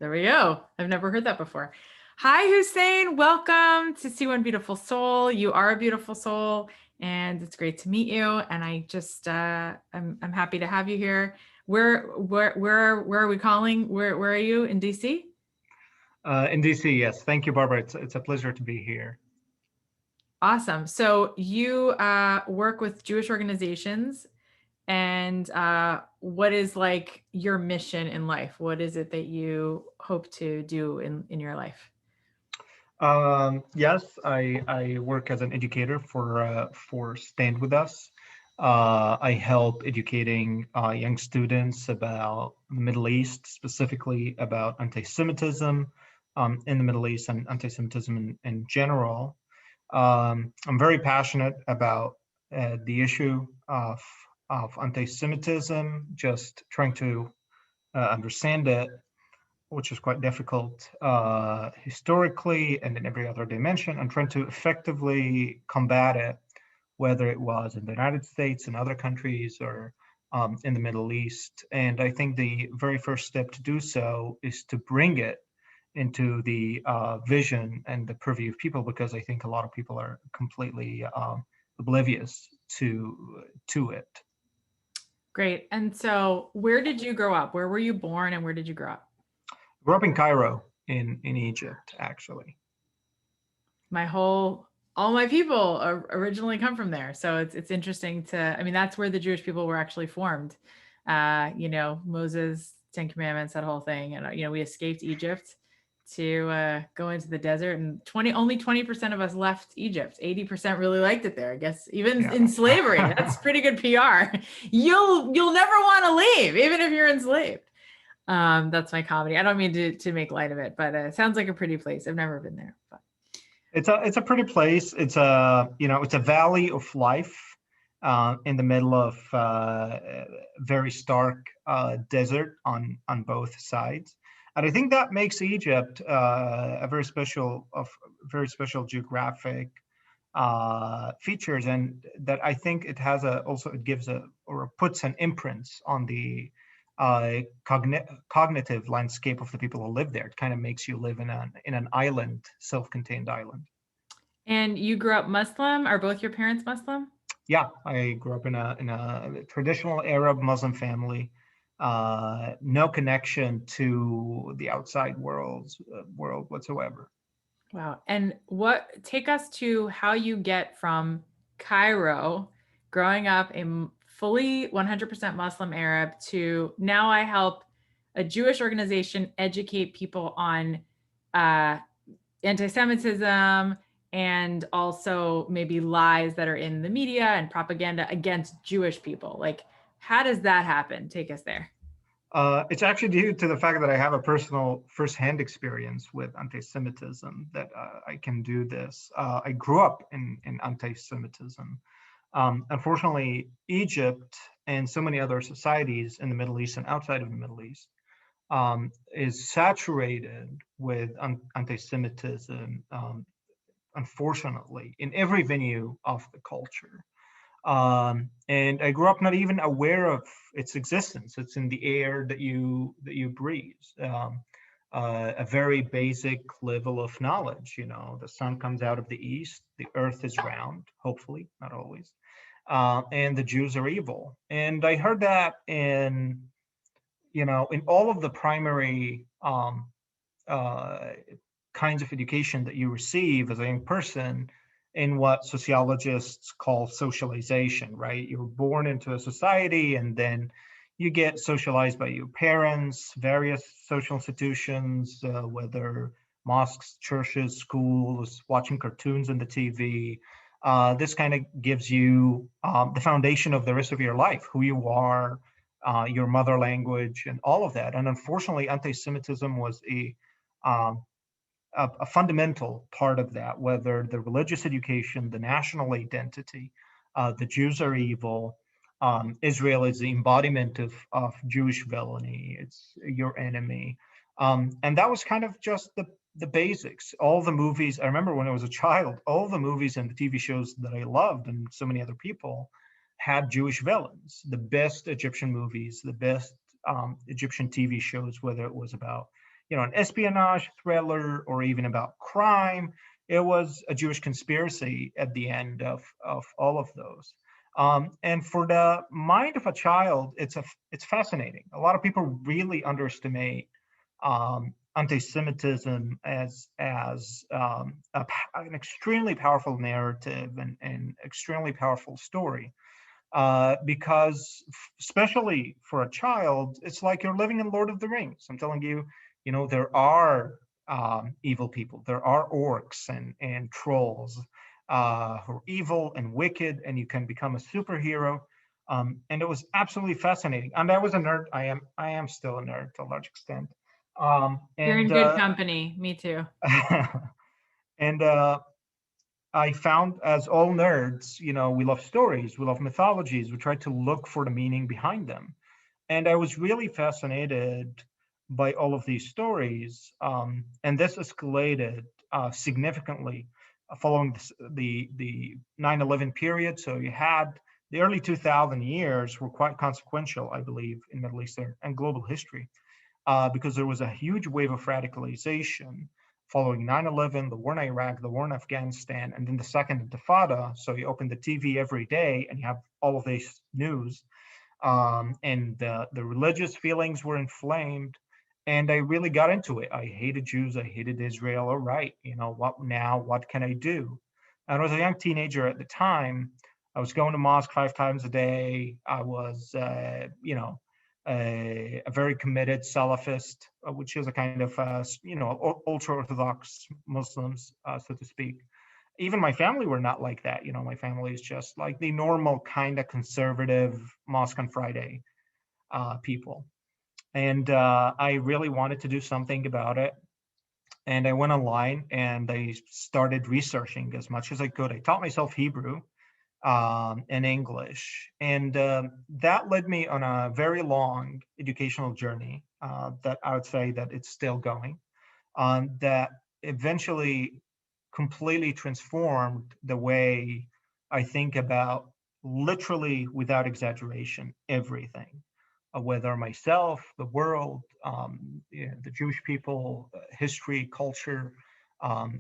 There we go. I've never heard that before. Hi, Hussein. Welcome to See One Beautiful Soul. You are a beautiful soul, and it's great to meet you. And I just, I'm happy to have you here. Where are we calling? Where are you in DC? In DC, yes. Thank you, Barbara. It's a pleasure to be here. Awesome. So you work with Jewish organizations, and what is like your mission in life? What is it that you hope to do in your life? Yes, I work as an educator for Stand With Us. I help educating young students about the Middle East, specifically about anti-Semitism in the Middle East and anti-Semitism in general. I'm very passionate about the issue of anti-Semitism, just trying to understand it, which is quite difficult historically and in every other dimension, and trying to effectively combat it, whether it was in the United States and other countries or in the Middle East. And I think the very first step to do so is to bring it into the vision and the purview of people, because I think a lot of people are completely oblivious to it. Great. And so where did you grow up? Where were you born and where did you grow up? Grew up in Cairo in Egypt, actually. All my people originally come from there. So it's interesting I mean, that's where the Jewish people were actually formed. Moses, Ten Commandments, that whole thing. And, we escaped Egypt to go into the desert, and only 20% of us left Egypt. 80% really liked it there, I guess, even Yeah. in slavery. That's pretty good PR. You'll never want to leave, even if you're enslaved. That's my comedy. I don't mean to make light of it, but it sounds like a pretty place. I've never been there, but It's a pretty place. It's a valley of life in the middle of very stark desert on both sides, and I think that makes Egypt a very special geographic features, and that I think it has it gives or puts an imprint on the cognitive landscape of the people who live there. It kind of makes you live in an island, self-contained island. And you grew up Muslim? Are both your parents Muslim? Yeah, I grew up in a traditional Arab Muslim family. No connection to the outside world whatsoever. Wow. And take us to how you get from Cairo, growing up a fully 100% Muslim Arab, to now I help a Jewish organization educate people on uh, anti-Semitism and also maybe lies that are in the media and propaganda against Jewish people. Like, how does that happen? Take us there. It's actually due to the fact that I have a personal firsthand experience with anti-Semitism that I can do this. I grew up in anti-Semitism. Unfortunately, Egypt and so many other societies in the Middle East and outside of the Middle East is saturated with anti-Semitism, unfortunately, in every venue of the culture. And I grew up not even aware of its existence. It's in the air that you breathe. A very basic level of knowledge. The sun comes out of the east, the earth is round, hopefully, not always, and the Jews are evil. And I heard that in all of the primary kinds of education that you receive as a young person, in what sociologists call socialization, right? You're born into a society and then you get socialized by your parents, various social institutions, whether mosques, churches, schools, watching cartoons on the TV. This kind of gives you the foundation of the rest of your life, who you are, your mother language, and all of that. And unfortunately, anti-Semitism was um, a fundamental part of that, whether the religious education, the national identity, the Jews are evil, Israel is the embodiment of Jewish villainy, it's your enemy. And that was kind of just the basics. All the movies, I remember when I was a child, all the movies and the TV shows that I loved, and so many other people, had Jewish villains. The best Egyptian movies, the best Egyptian TV shows, whether it was about an espionage thriller or even about crime. It was a Jewish conspiracy at the end of all of those. And for the mind of a child, it's fascinating. A lot of people really underestimate anti-Semitism as an extremely powerful narrative and extremely powerful story. Because especially for a child, it's like you're living in Lord of the Rings. I'm telling you, there are evil people, there are orcs and trolls who are evil and wicked, and you can become a superhero. And it was absolutely fascinating. And I was a nerd. I am still a nerd to a large extent. You're And in good company. Me too. and I found, as all nerds, we love stories, we love mythologies, we try to look for the meaning behind them. And I was really fascinated by all of these stories. And this escalated significantly following the 9/11 period. So you had the early 2000 years were quite consequential, I believe, in Middle Eastern and global history, because there was a huge wave of radicalization following 9/11, the war in Iraq, the war in Afghanistan, and then the second intifada. So you open the TV every day and you have all of this news. And the religious feelings were inflamed. And I really got into it. I hated Jews. I hated Israel. All right, what now? What can I do? And I was a young teenager at the time. I was going to mosque 5 times a day. I was, a very committed Salafist, which is a kind of, ultra Orthodox Muslims, so to speak. Even my family were not like that. My family is just like the normal kind of conservative mosque on Friday people. And I really wanted to do something about it. And I went online and I started researching as much as I could. I taught myself Hebrew and English. And that led me on a very long educational journey that I would say that it's still going, that eventually completely transformed the way I think about, literally without exaggeration, everything, whether myself, the world, the Jewish people, history, culture,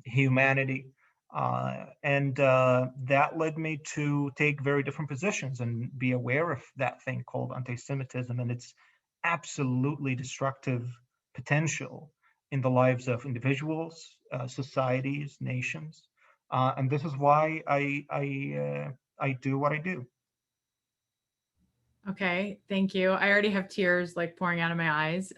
humanity. And that led me to take very different positions and be aware of that thing called anti-Semitism and its absolutely destructive potential in the lives of individuals, societies, nations. And this is why I do what I do. Okay, thank you. I already have tears like pouring out of my eyes.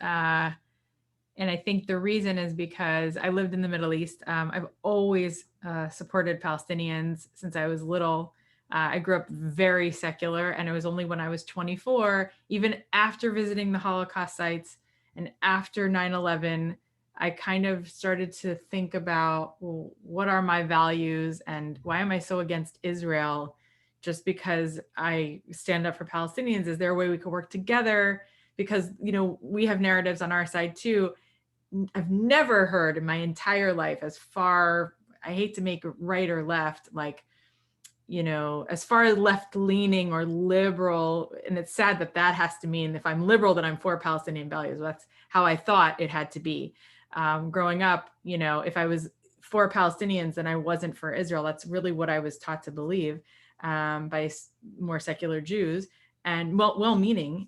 And I think the reason is because I lived in the Middle East. I've always supported Palestinians since I was little. I grew up very secular, and it was only when I was 24, even after visiting the Holocaust sites and after 9/11, I kind of started to think about, well, what are my values and why am I so against Israel? Just because I stand up for Palestinians, is there a way we could work together? Because, we have narratives on our side too. I've never heard in my entire life, as far, I hate to make right or left, like, as far as left leaning or liberal. And it's sad that that has to mean if I'm liberal, that I'm for Palestinian values. That's how I thought it had to be. Growing up, if I was for Palestinians and I wasn't for Israel, that's really what I was taught to believe by more secular Jews and well-meaning,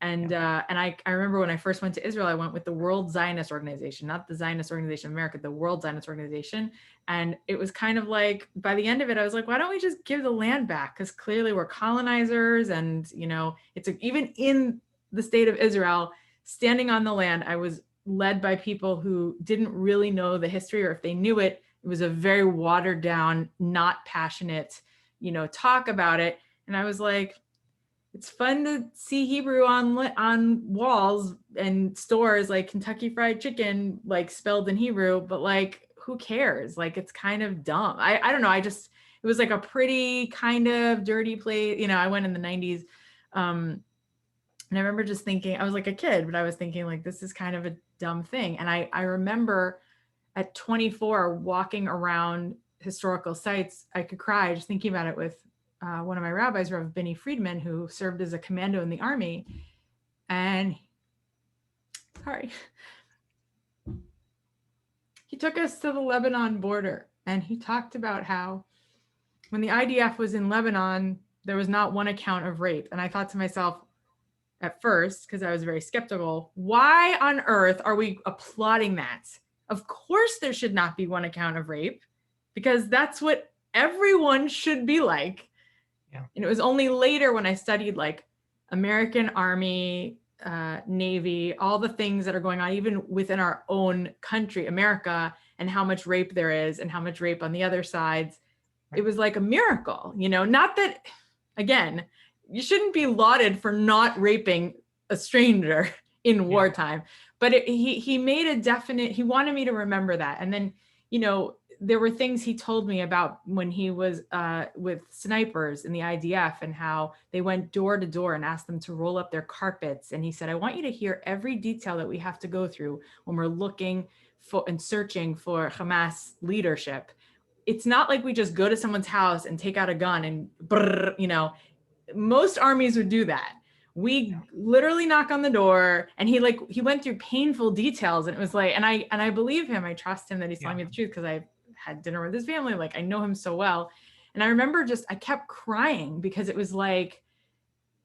and I remember when I first went to Israel, I went with the World Zionist Organization, not the Zionist Organization of America, the World Zionist Organization. And it was kind of like, by the end of it, I was like, why don't we just give the land back? Because clearly we're colonizers. And, even in the state of Israel, standing on the land, I was led by people who didn't really know the history, or if they knew it, it was a very watered down, not passionate, talk about it. And I was like, it's fun to see Hebrew on walls and stores, like Kentucky Fried Chicken, like spelled in Hebrew, but like, who cares? Like, it's kind of dumb. I don't know. It was like a pretty kind of dirty place. I went in the 90s. And I remember just thinking, I was like a kid, but I was thinking like, this is kind of a dumb thing. And I remember at 24 walking around historical sites, I could cry just thinking about it with one of my rabbis, Rav Benny Friedman, who served as a commando in the army. And sorry. took us to the Lebanon border, and he talked about how when the IDF was in Lebanon, there was not one account of rape. And I thought to myself at first, because I was very skeptical, why on earth are we applauding that? Of course, there should not be one account of rape, because that's what everyone should be like. Yeah. And it was only later when I studied like American Army, Navy, all the things that are going on, even within our own country, America, and how much rape there is and how much rape on the other sides. It was like a miracle, you know, not that, again, you shouldn't be lauded for not raping a stranger in wartime, but he made a definite, he wanted me to remember that. And then, you know, there were things he told me about when he was with snipers in the IDF and how they went door to door and asked them to roll up their carpets. And he said, I want you to hear every detail that we have to go through when we're looking for and searching for Hamas leadership. It's not like we just go to someone's house and take out a gun and, brrr, you know, most armies would do that. We literally knock on the door, and he went through painful details, and it was like, and I believe him. I trust him that he's telling me the truth, because I had dinner with his family. Like, I know him so well. And I remember I kept crying, because it was like,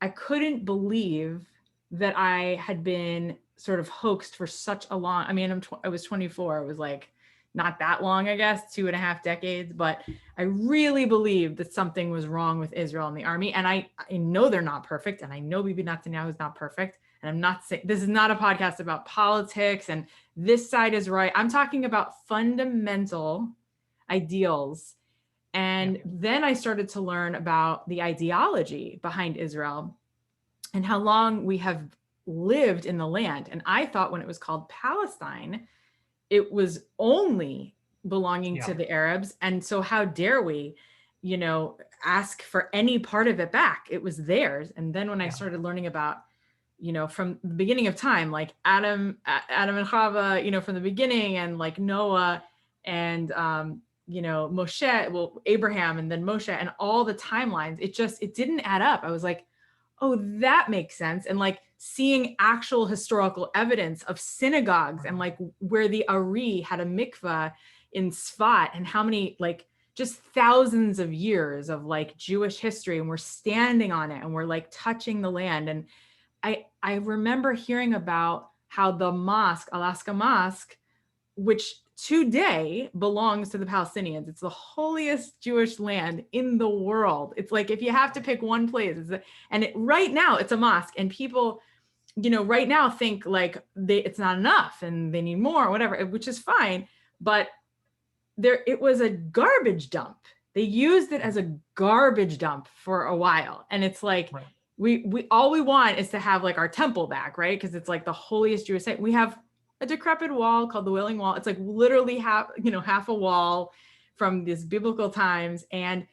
I couldn't believe that I had been sort of hoaxed for such a long, I mean, I was 24. It was like, not that long, I guess, 2.5 decades, but I really believed that something was wrong with Israel and the army. And I know they're not perfect. And I know Bibi Netanyahu is not perfect. And I'm not saying, this is not a podcast about politics and this side is right. I'm talking about fundamental ideals. And then I started to learn about the ideology behind Israel and how long we have lived in the land. And I thought when it was called Palestine, it was only belonging to the Arabs. And so how dare we, you know, ask for any part of it back? It was theirs. And then when I started learning about, you know, from the beginning of time, like Adam and Chava, you know, from the beginning, and like Noah and, you know, Moshe, well, Abraham and then Moshe, and all the timelines, it didn't add up. I was like, oh, that makes sense. And like seeing actual historical evidence of synagogues and like where the Ari had a mikvah in Sfat, and how many, like, just thousands of years of like Jewish history, and we're standing on it and we're like touching the land. And I remember hearing about how the mosque, Alaska Mosque, which today belongs to the Palestinians. It's the holiest Jewish land in the world. It's like, if you have to pick one place, right now it's a mosque, and people, you know, right now think like it's not enough and they need more or whatever, which is fine. But it was a garbage dump. They used it as a garbage dump for a while. And it's like, we all we want is to have like our temple back, right? Because it's like the holiest Jewish site. We have a decrepit wall called the Wailing Wall. It's like literally half a wall from these biblical times. And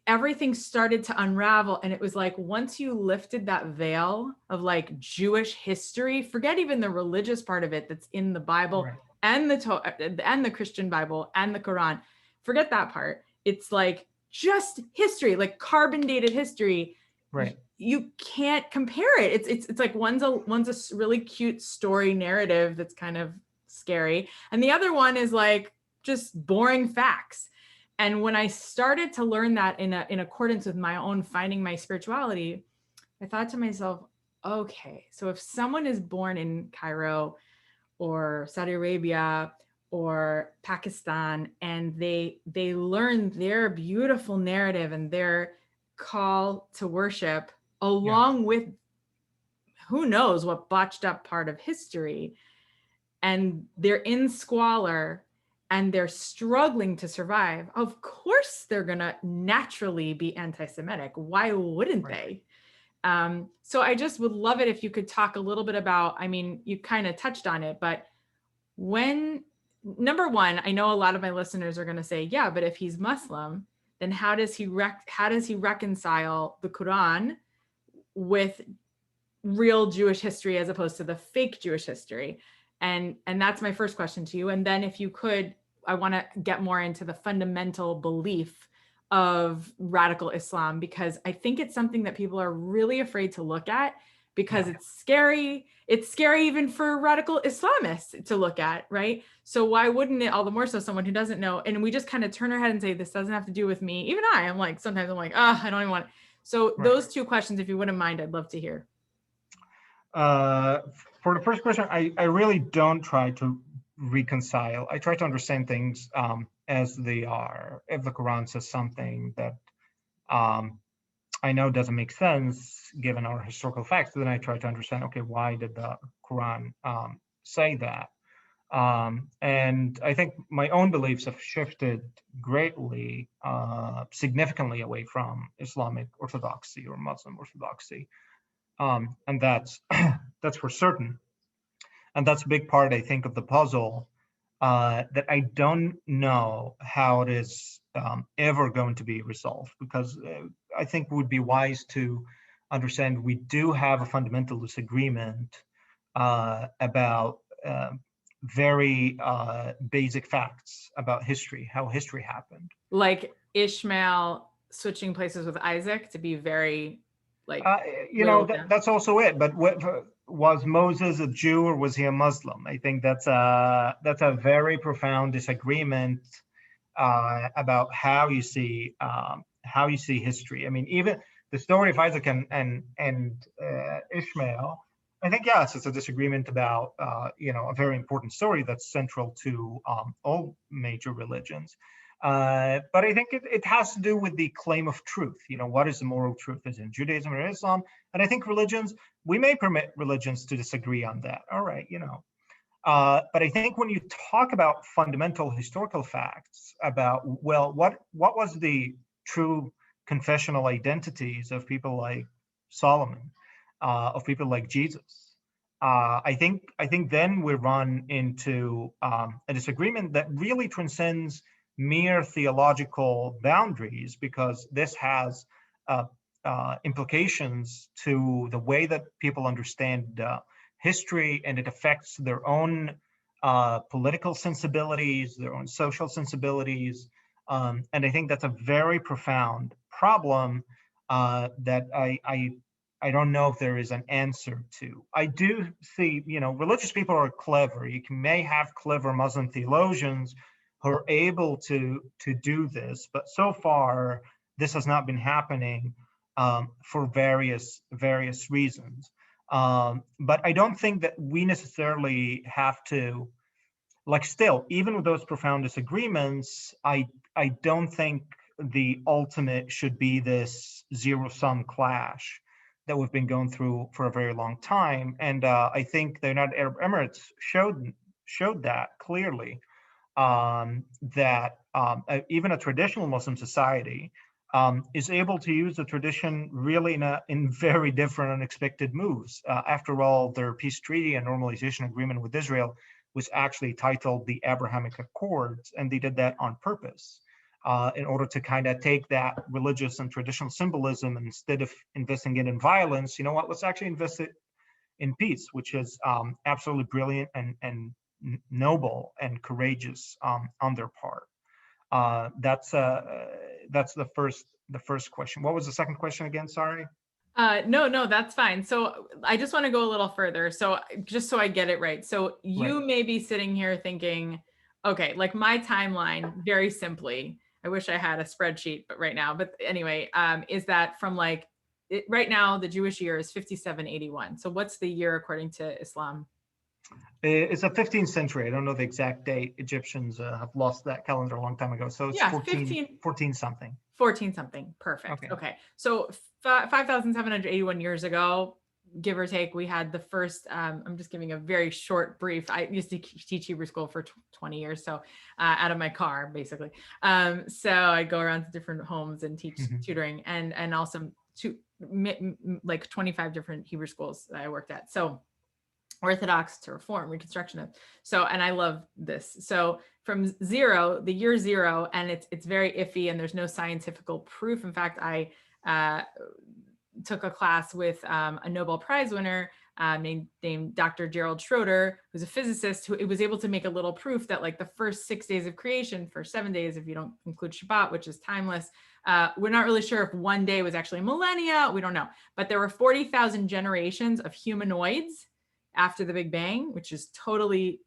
everything started to unravel. And it was like, once you lifted that veil of like Jewish history, forget even the religious part of it that's in the Bible and the Christian Bible and the Quran, forget that part. It's like just history, like carbon dated history. Right. You can't compare it. It's like one's a really cute story narrative that's kind of scary, and the other one is like just boring facts. And when I started to learn that in accordance with my own finding my spirituality, I thought to myself, okay, so if someone is born in Cairo or Saudi Arabia or Pakistan, and they learn their beautiful narrative and their call to worship along with who knows what botched up part of history, and they're in squalor and they're struggling to survive, of course they're gonna naturally be anti-Semitic. Why wouldn't they? So I just would love it if you could talk a little bit about, I mean, you kind of touched on it, but number one, I know a lot of my listeners are going to say, yeah, but if he's Muslim, then how does he reconcile the Quran with real Jewish history as opposed to the fake Jewish history? And that's my first question to you. And then if you could, I want to get more into the fundamental belief of radical Islam, because I think it's something that people are really afraid to look at, because Yeah. it's scary. It's scary even for radical Islamists to look at, right? So why wouldn't it, all the more so someone who doesn't know? And we just kind of turn our head and say, this doesn't have to do with me. Even I'm like, sometimes I'm like, oh, I don't even want it. So Right. those two questions, if you wouldn't mind, I'd love to hear. Uh, for the first question, I really don't try to reconcile. I try to understand things as they are. If the Quran says something that um, I know doesn't make sense given our historical facts, then I try to understand, okay, why did the Quran say that? And I think my own beliefs have shifted greatly, significantly away from Islamic orthodoxy or Muslim orthodoxy, and that's that's for certain. And that's a big part, I think, of the puzzle that I don't know how it is ever going to be resolved, because I think it would be wise to understand we do have a fundamental disagreement about very basic facts about history, how history happened. Like Ishmael switching places with Isaac, to be very like Uh, little down. that's also it. But was Moses a Jew or was he a Muslim? I think that's a very profound disagreement about how you see history. I mean, even the story of Isaac and Ishmael. I think yes, it's a disagreement about a very important story that's central to all major religions. But I think it has to do with the claim of truth. What is the moral truth? Is in Judaism or Islam? And I think we may permit religions to disagree on that. All right, but I think when you talk about fundamental historical facts about, well, what was the true confessional identities of people like Solomon, of people like Jesus, I think then we run into a disagreement that really transcends mere theological boundaries, because this has implications to the way that people understand history, and it affects their own political sensibilities, their own social sensibilities. And I think that's a very profound problem that I don't know if there is an answer to. I do see, religious people are clever. May have clever Muslim theologians who are able to do this, but so far this has not been happening for various reasons. But I don't think that we necessarily have to, like, still, even with those profound disagreements, I don't think the ultimate should be this zero-sum clash that we've been going through for a very long time. And I think the United Arab Emirates showed that clearly, that even a traditional Muslim society is able to use the tradition really in very different, unexpected moves. After all, their peace treaty and normalization agreement with Israel was actually titled the Abrahamic Accords, and they did that on purpose in order to kind of take that religious and traditional symbolism, and instead of investing it in violence, you know what, let's actually invest it in peace, which is absolutely brilliant and noble and courageous on their part. That's the first question. What was the second question again? Sorry. No, that's fine. So I just want to go a little further. So just so I get it right. So Right. you may be sitting here thinking, okay, like my timeline, very simply, I wish I had a spreadsheet, but right now, but anyway, is that from like right now, the Jewish year is 5781. So what's the year according to Islam? It's a 15th century. I don't know the exact date. Egyptians have lost that calendar a long time ago. So it's Yeah, 14 something. 14 something. Perfect. Okay. Okay. So 5,781 years ago, give or take, we had the first, I'm just giving a very short brief. I used to teach Hebrew school for 20 years. So out of my car, basically. So I go around to different homes and teach tutoring, and also like 25 different Hebrew schools that I worked at. So Orthodox to Reform, Reconstruction. So, and I love this. So from zero, the year zero, and it's very iffy, and there's no scientific proof. In fact, I took a class with a Nobel Prize winner named Dr. Gerald Schroeder, who's a physicist, who was able to make a little proof that like the first 6 days of creation, for 7 days, if you don't include Shabbat, which is timeless, we're not really sure if one day was actually millennia. We don't know. But there were 40,000 generations of humanoids after the Big Bang, which is totally,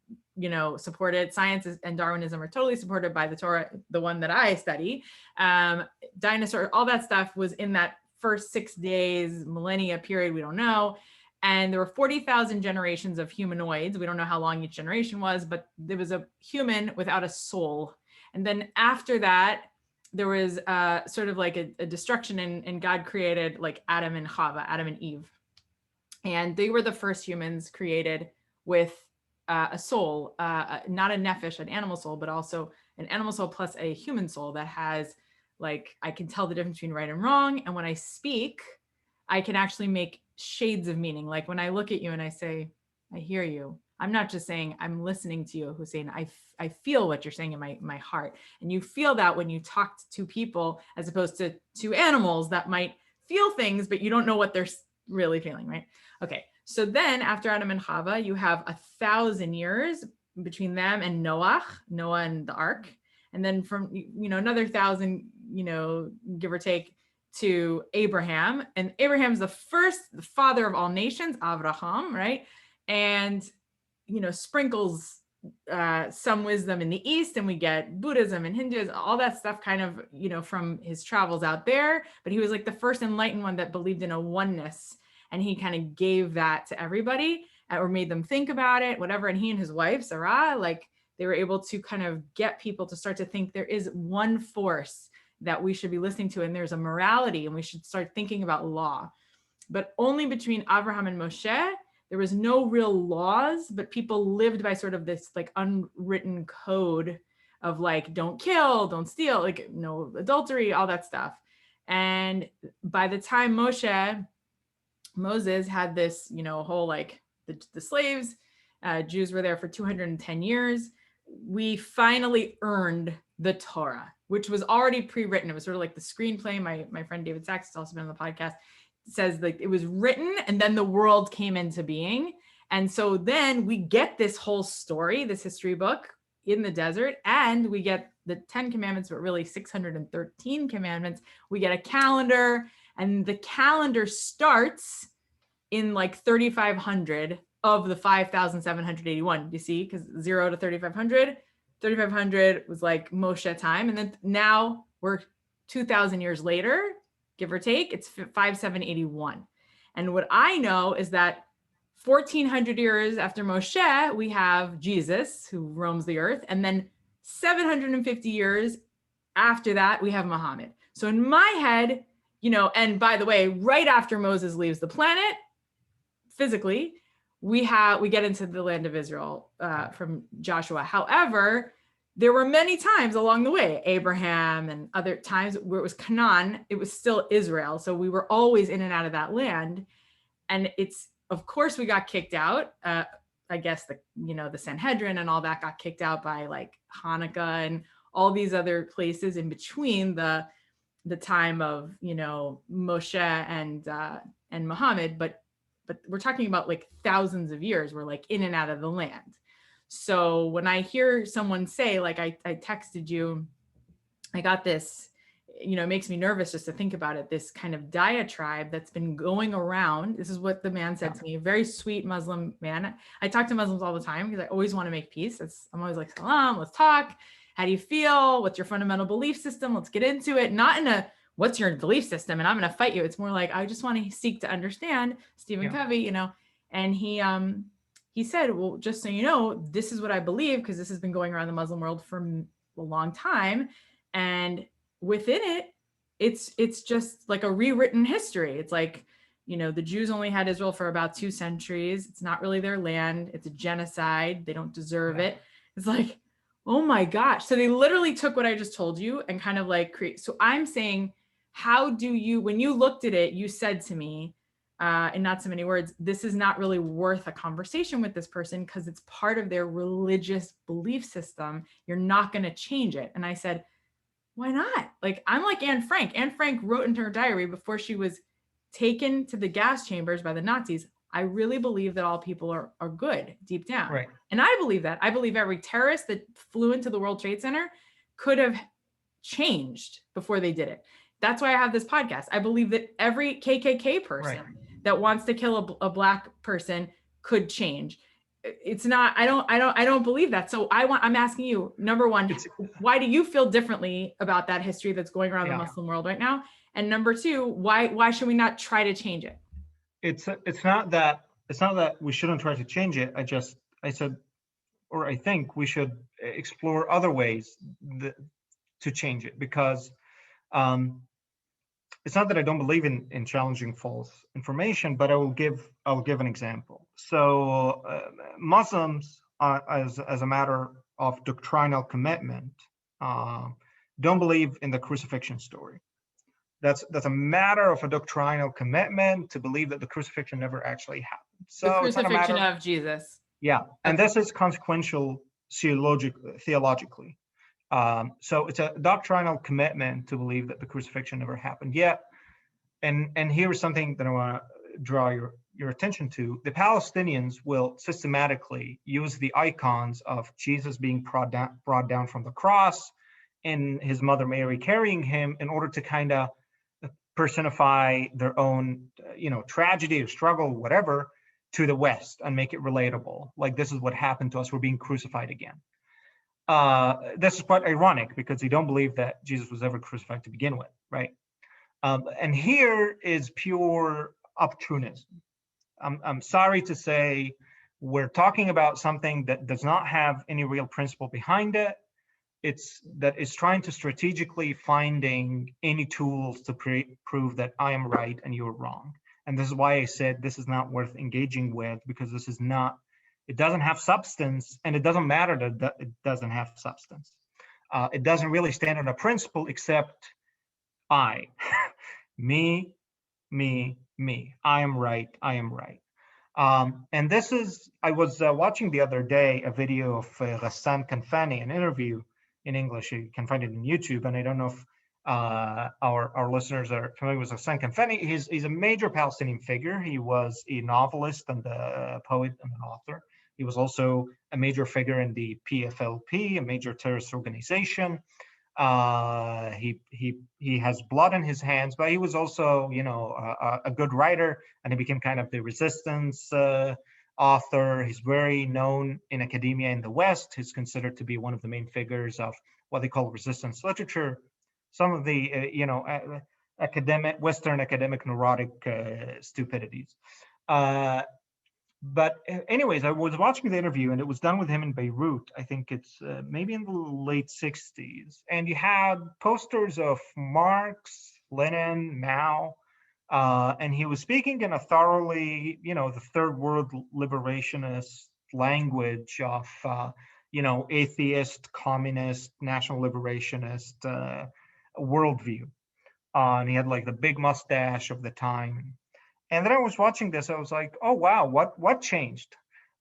supported. Science and Darwinism are totally supported by the Torah, the one that I study. Dinosaur, all that stuff was in that first 6 days, millennia period. We don't know. And there were 40,000 generations of humanoids. We don't know how long each generation was, but there was a human without a soul. And then after that, there was sort of like a destruction, and God created like Adam and Chava, Adam and Eve. And they were the first humans created with a soul, not a nephesh, an animal soul, but also an animal soul plus a human soul that has, like, I can tell the difference between right and wrong. And when I speak, I can actually make shades of meaning. Like when I look at you and I say, I hear you, I'm not just saying I'm listening to you, Hussein. I feel what you're saying in my heart. And you feel that when you talk to people, as opposed to animals that might feel things, but you don't know what they're really feeling, right? Okay, so then after Adam and Chava, you have 1,000 years between them and Noah and the ark. And then from, another 1,000, give or take, to Abraham. And Abraham's the father of all nations, Avraham, right? And, sprinkles some wisdom in the East, and we get Buddhism and Hinduism, all that stuff kind of, from his travels out there. But he was like the first enlightened one that believed in a oneness. And he kind of gave that to everybody, or made them think about it, whatever. And he and his wife, Sarah, like they were able to kind of get people to start to think there is one force that we should be listening to. And there's a morality, and we should start thinking about law. But only between Abraham and Moshe, there was no real laws, but people lived by sort of this like unwritten code of like, don't kill, don't steal, like no adultery, all that stuff. And by the time Moses had this, whole like the slaves, Jews were there for 210 years. We finally earned the Torah, which was already pre-written. It was sort of like the screenplay. My friend David Sachs has also been on the podcast, says like it was written and then the world came into being. And so then we get this whole story, this history book in the desert, and we get the 10 commandments, but really 613 commandments. We get a calendar, and the calendar starts in like 3,500 of the 5,781. You see, because 0 to 3,500 was like Moshe time. And then now we're 2,000 years later, give or take, it's 5,781. And what I know is that 1,400 years after Moshe, we have Jesus who roams the earth. And then 750 years after that, we have Muhammad. So in my head, and by the way, right after Moses leaves the planet, physically, we get into the land of Israel from Joshua. However, there were many times along the way, Abraham and other times where it was Canaan, it was still Israel. So we were always in and out of that land. And of course we got kicked out. I guess the Sanhedrin and all that got kicked out by like Hanukkah and all these other places in between the time of, Moshe and Muhammad. But we're talking about like thousands of years. We're like in and out of the land. So when I hear someone say, like, I texted you, I got this, it makes me nervous just to think about it, this kind of diatribe that's been going around. This is what the man said to me, a very sweet Muslim man. I talk to Muslims all the time because I always want to make peace. I'm always like, salam, let's talk. How do you feel? What's your fundamental belief system? Let's get into it. Not in a, what's your belief system? And I'm going to fight you. It's more like, I just want to seek to understand Stephen Covey, and he said, well, just so you know, this is what I believe, because this has been going around the Muslim world for a long time. And within it, it's just like a rewritten history. It's like, the Jews only had Israel for about 2 centuries. It's not really their land. It's a genocide. They don't deserve it. It's like, oh my gosh. So they literally took what I just told you and kind of like create. So I'm saying, how do you, when you looked at it, you said to me, in not so many words, this is not really worth a conversation with this person because it's part of their religious belief system. You're not going to change it. And I said, why not? Like, I'm like Anne Frank. Anne Frank wrote into her diary before she was taken to the gas chambers by the Nazis, I really believe that all people are good deep down. Right. And I believe that. I believe every terrorist that flew into the World Trade Center could have changed before they did it. That's why I have this podcast. I believe that every KKK person that wants to kill a black person could change. It's not, I don't believe that. So I'm asking you, number one, why do you feel differently about that history that's going around the Muslim world right now? And number two, why should we not try to change it? It's not that we shouldn't try to change it. I said, or I think we should explore other ways to change it, because it's not that I don't believe in challenging false information, but I will give an example. So Muslims, as a matter of doctrinal commitment, don't believe in the crucifixion story. That's a matter of a doctrinal commitment to believe that the crucifixion never actually happened. So the crucifixion of Jesus. Yeah, and this is consequential theologically. So it's a doctrinal commitment to believe that the crucifixion never happened. Yet, and here's something that I want to draw your attention to. The Palestinians will systematically use the icons of Jesus being brought down from the cross and his mother Mary carrying him in order to kind of personify their own, tragedy or struggle, whatever, to the West and make it relatable. Like, this is what happened to us. We're being crucified again. This is quite ironic because they don't believe that Jesus was ever crucified to begin with, right? And here is pure opportunism. I'm sorry to say, we're talking about something that does not have any real principle behind it. It's trying to strategically finding any tools to prove that I am right and you're wrong. And this is why I said this is not worth engaging with, because it doesn't have substance, and it doesn't matter that it doesn't have substance. It doesn't really stand on a principle except me, I am right, I am right. And this is, I was watching the other day a video of Ghassan Kanfani, an interview in English. You can find it on YouTube, and I don't know if our listeners are familiar with Hussein Kanfani. He's a major Palestinian figure. He was a novelist and a poet and an author. He was also a major figure in the PFLP, a major terrorist organization. He has blood in his hands, but he was also, a good writer, and he became kind of the resistance author. He's very known in academia in the West. He's considered to be one of the main figures of what they call resistance literature. Some of the, Western academic neurotic stupidities. But anyways, I was watching the interview, and it was done with him in Beirut. I think it's maybe in the late 60s. And you had posters of Marx, Lenin, Mao, and he was speaking in a thoroughly, the third world liberationist language of, atheist, communist, national liberationist worldview. And he had like the big mustache of the time. And then I was watching this. I was like, oh, wow, what changed?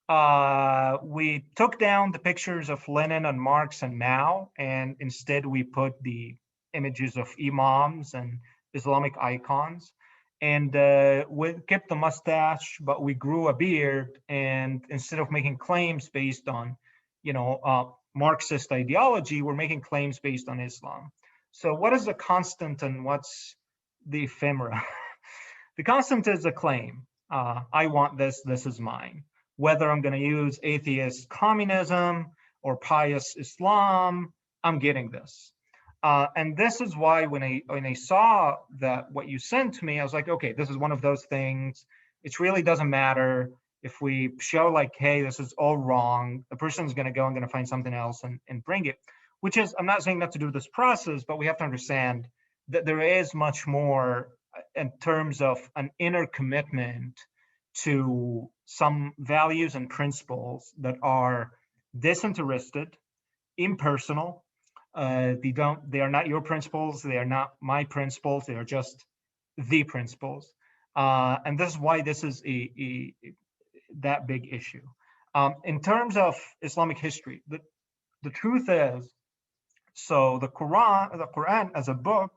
We took down the pictures of Lenin and Marx and Mao, and instead we put the images of imams and Islamic icons. And we kept the mustache, but we grew a beard. And instead of making claims based on, Marxist ideology, we're making claims based on Islam. So what is the constant and what's the ephemera? The constant is a claim. I want this, this is mine. Whether I'm going to use atheist communism or pious Islam, I'm getting this. And this is why when I saw that what you sent to me, I was like, okay, this is one of those things. It really doesn't matter if we show like, hey, this is all wrong. The person's going to go and going to find something else and bring it, which is, I'm not saying not to do this process, but we have to understand that there is much more in terms of an inner commitment to some values and principles that are disinterested, impersonal. They are not your principles. They are not my principles. They are just the principles. And this is why this is that big issue. In terms of Islamic history, the truth is, so the Quran as a book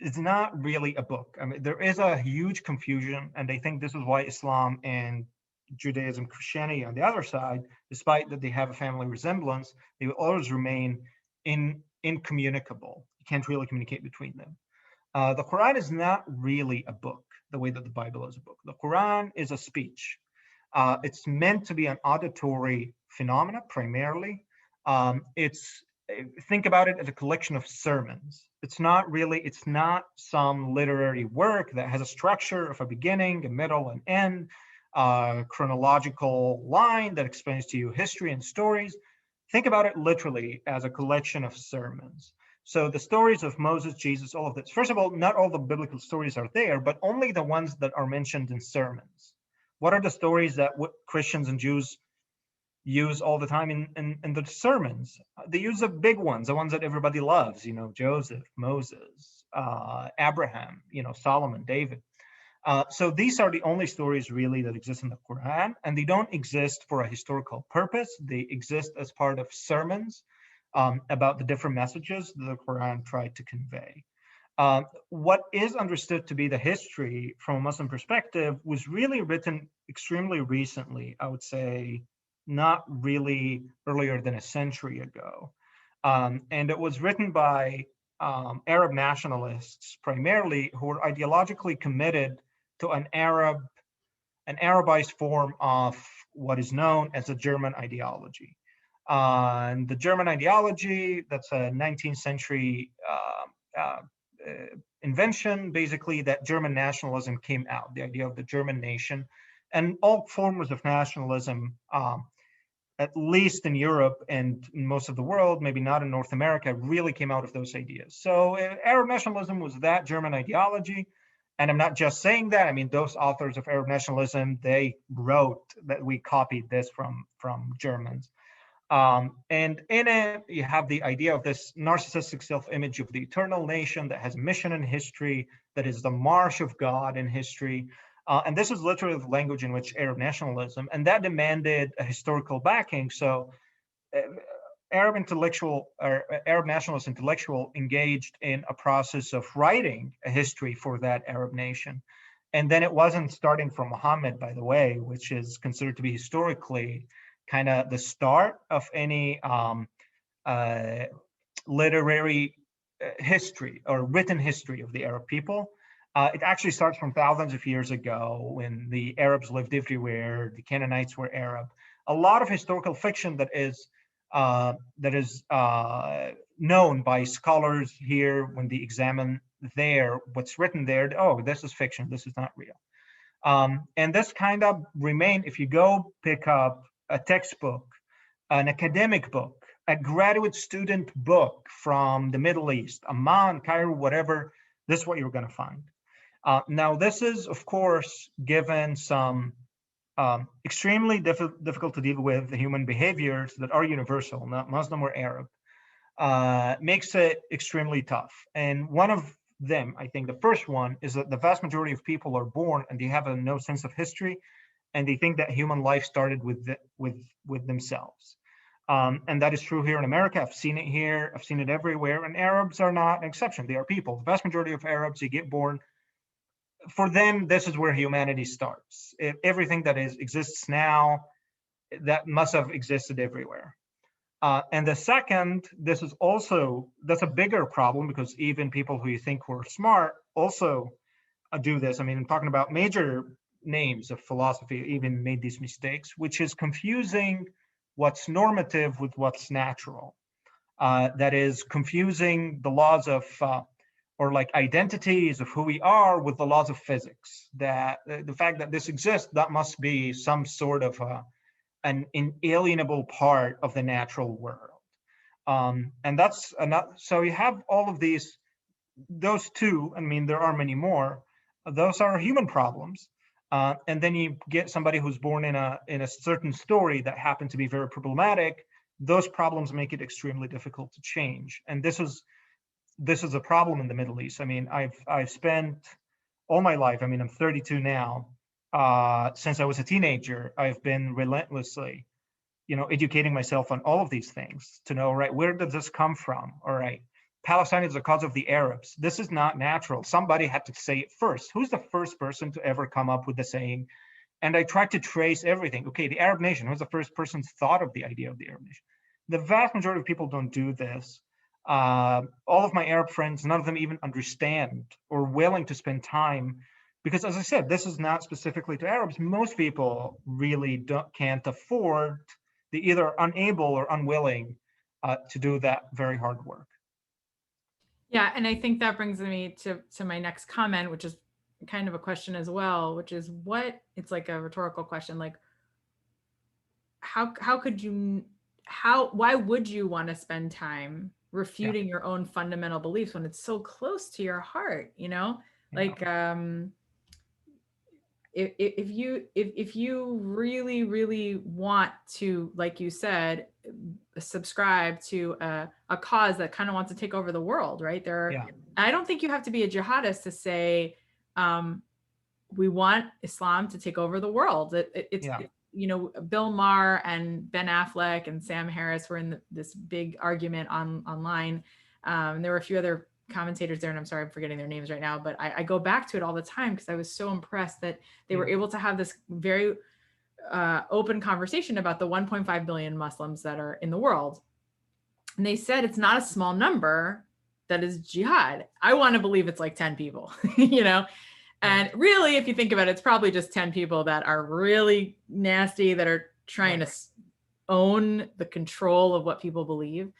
is not really a book. I mean, there is a huge confusion, and I think this is why Islam and Judaism, Christianity on the other side, despite that they have a family resemblance, they will always remain incommunicable. You can't really communicate between them. The Quran is not really a book the way that the Bible is a book. The Quran is a speech. It's meant to be an auditory phenomena primarily. It's think about it as a collection of sermons. It's not some literary work that has a structure of a beginning, a middle, and end, chronological line that explains to you history and stories. Think about it literally as a collection of sermons. So the stories of Moses, Jesus, all of this. First of all, not all the biblical stories are there, but only the ones that are mentioned in sermons. What are the stories that Christians and Jews use all the time in the sermons? They use the big ones, the ones that everybody loves, Joseph, Moses, Abraham, Solomon, David. So these are the only stories really that exist in the Quran, and they don't exist for a historical purpose. They exist as part of sermons about the different messages that the Quran tried to convey. What is understood to be the history from a Muslim perspective was really written extremely recently, I would say not really earlier than a century ago. And it was written by Arab nationalists primarily who were ideologically committed to an Arabized form of what is known as the German ideology. And the German ideology, that's a 19th century invention, basically, that German nationalism came out, the idea of the German nation. And all forms of nationalism, at least in Europe and in most of the world, maybe not in North America, really came out of those ideas. So Arab nationalism was that German ideology. And I'm not just saying that. I mean, those authors of Arab nationalism, they wrote that we copied this from Germans. And in it, you have the idea of this narcissistic self-image of the eternal nation that has a mission in history, that is the march of God in history. And this is literally the language in which Arab nationalism, and that demanded a historical backing. So Arab nationalist intellectual engaged in a process of writing a history for that Arab nation. And then it wasn't starting from Muhammad, by the way, which is considered to be historically kind of the start of any literary history or written history of the Arab people. It actually starts from thousands of years ago when the Arabs lived everywhere. The Canaanites were Arab. A lot of historical fiction that is known by scholars here when they examine what's written there. Oh, this is fiction. This is not real. And this kind of remained. If you go pick up a textbook, an academic book, a graduate student book from the Middle East, Amman, Cairo, whatever, this is what you're going to find. Now, this is, of course, given some extremely difficult to deal with human behaviors that are universal, not Muslim or Arab, makes it extremely tough. And one of them, I think the first one, is that the vast majority of people are born and they have no sense of history, and they think that human life started with themselves. And that is true here in America. I've seen it here. I've seen it everywhere. And Arabs are not an exception. They are people. The vast majority of Arabs, they get born. For them, this is where humanity starts. Everything that exists now, that must have existed everywhere. And the second, that's a bigger problem because even people who you think were smart also do this. I mean, I'm talking about major names of philosophy even made these mistakes, which is confusing what's normative with what's natural. That is confusing the laws of or like identities of who we are with the laws of physics. That the fact that this exists, that must be some sort of an inalienable part of the natural world. And that's enough. So you have all of those two. I mean, there are many more. Those are human problems. And then you get somebody who's born in a certain story that happened to be very problematic. Those problems make it extremely difficult to change. And this is a problem in the Middle East. I mean, I've spent all my life. I mean, I'm 32 now. Since I was a teenager, I've been relentlessly, educating myself on all of these things to know, right, where does this come from? All right, Palestine is the cause of the Arabs. This is not natural. Somebody had to say it first. Who's the first person to ever come up with the saying? And I tried to trace everything. Okay, the Arab nation. Who's the first person thought of the idea of the Arab nation? The vast majority of people don't do this. All of my Arab friends, none of them even understand or willing to spend time, because as I said, this is not specifically to Arabs. Most people really can't afford, they either are unable or unwilling to do that very hard work. Yeah, and I think that brings me to my next comment, which is kind of a question as well, which is what, it's like a rhetorical question, like how could you, why would you want to spend time refuting your own fundamental beliefs when it's so close to your heart, you know? Like if you really want to, like you said, subscribe to a cause that kind of wants to take over the world, right? I don't think you have to be a jihadist to say we want Islam to take over the world. It's you know, Bill Maher and Ben Affleck and Sam Harris were in this big argument online. There were a few other commentators there, and I'm sorry, I'm forgetting their names right now, but I go back to it all the time because I was so impressed that they were able to have this very open conversation about the 1.5 billion Muslims that are in the world. And they said it's not a small number that is jihad. I want to believe it's like 10 people, you know? And really, if you think about it, it's probably just 10 people that are really nasty, that are trying to own the control of what people believe.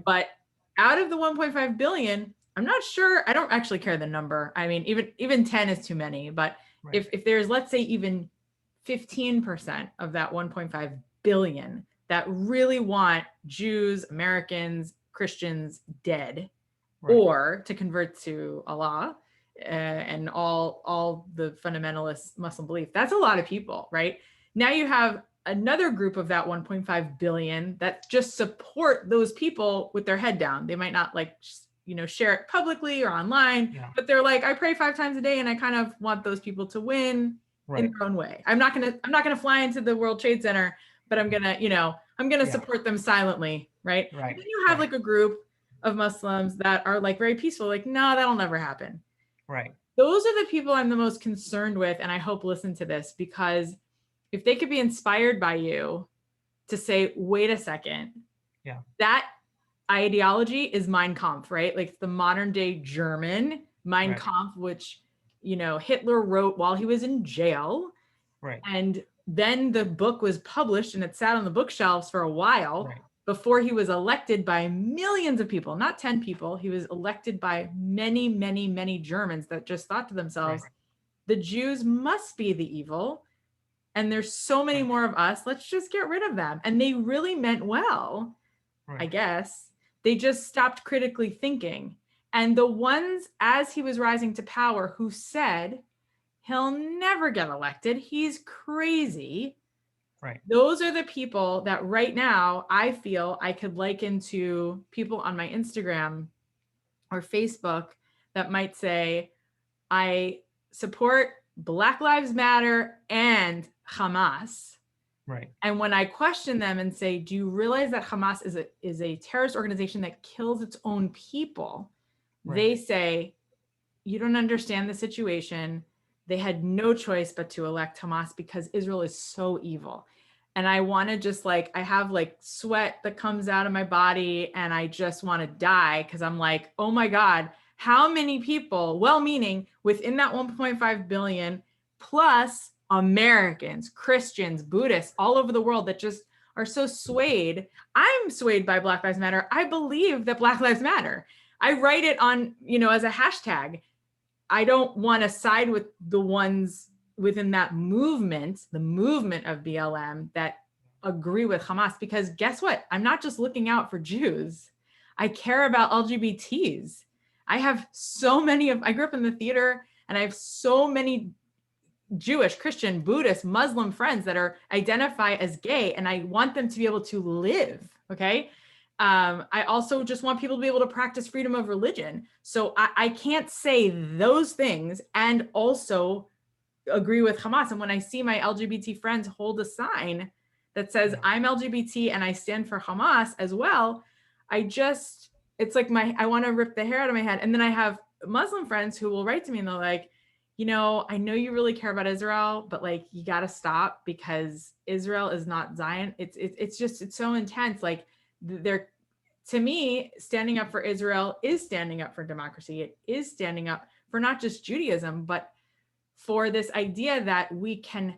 But out of the 1.5 billion, I'm not sure, I don't actually care the number. I mean, even 10 is too many, but if there's, let's say, even 15% of that 1.5 billion that really want Jews, Americans, Christians dead, or to convert to Allah, and all the fundamentalist Muslim belief, that's a lot of people, right? Now you have another group of that 1.5 billion that just support those people with their head down. They might not, like, you know, share it publicly or online, but they're like, I pray 5 times a day and I kind of want those people to win in their own way. I'm not gonna fly into the World Trade Center, but I'm gonna, you know, I'm gonna support them silently, right? And then you have like a group of Muslims that are like very peaceful, like, no, that'll never happen. Those are the people I'm the most concerned with, and I hope listen to this, because if they could be inspired by you to say, wait a second, that ideology is Mein Kampf, right? Like the modern day German Mein Kampf, which, you know, Hitler wrote while he was in jail. And then the book was published and it sat on the bookshelves for a while before he was elected by millions of people, not 10 people. He was elected by many, many, many Germans that just thought to themselves, the Jews must be the evil. And there's so many more of us. Let's just get rid of them. And they really meant well, I guess. They just stopped critically thinking. And the ones, as he was rising to power, who said, he'll never get elected, he's crazy. Those are the people that right now I feel I could liken to people on my Instagram or Facebook that might say, I support Black Lives Matter and Hamas. And when I question them and say, do you realize that Hamas is a terrorist organization that kills its own people? They say, you don't understand the situation. They had no choice but to elect Hamas because Israel is so evil. And I want to just, like, I have like sweat that comes out of my body and I just want to die because I'm like, oh my God, how many people, well-meaning, within that 1.5 billion plus Americans, Christians, Buddhists all over the world that just are so swayed. I'm swayed by Black Lives Matter. I believe that Black Lives Matter. I write it on, you know, as a hashtag. I don't want to side with the ones within that movement, the movement of BLM, that agree with Hamas, because guess what? I'm not just looking out for Jews. I care about LGBTs. I have so many I grew up in the theater and I have so many Jewish, Christian, Buddhist, Muslim friends that identify as gay, and I want them to be able to live. Okay. I also just want people to be able to practice freedom of religion. So I can't say those things and also agree with Hamas. And when I see my LGBT friends hold a sign that says I'm LGBT and I stand for Hamas as well, I just it's like I want to rip the hair out of my head. And then I have Muslim friends who will write to me and they're like, you know, I know you really care about Israel, but like you got to stop because Israel is not Zion. It's just it's so intense. Like they're, to me, standing up for Israel is standing up for democracy. It is standing up for not just Judaism, but for this idea that we can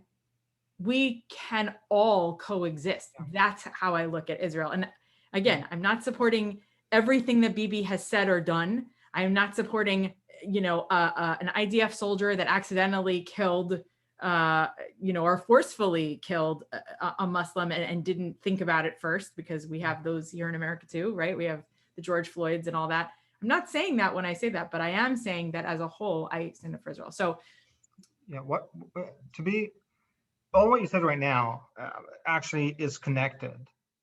all coexist. That's how I look at Israel. And again, I'm not supporting everything that Bibi has said or done. I'm not supporting, you know, an IDF soldier that accidentally killed, you know, or forcefully killed a Muslim and didn't think about it first, because we have those here in America too, right? We have the George Floyds and all that. I'm not saying that when I say that, but I am saying that as a whole, I stand up for Israel. So Yeah, to be all what you said right now actually is connected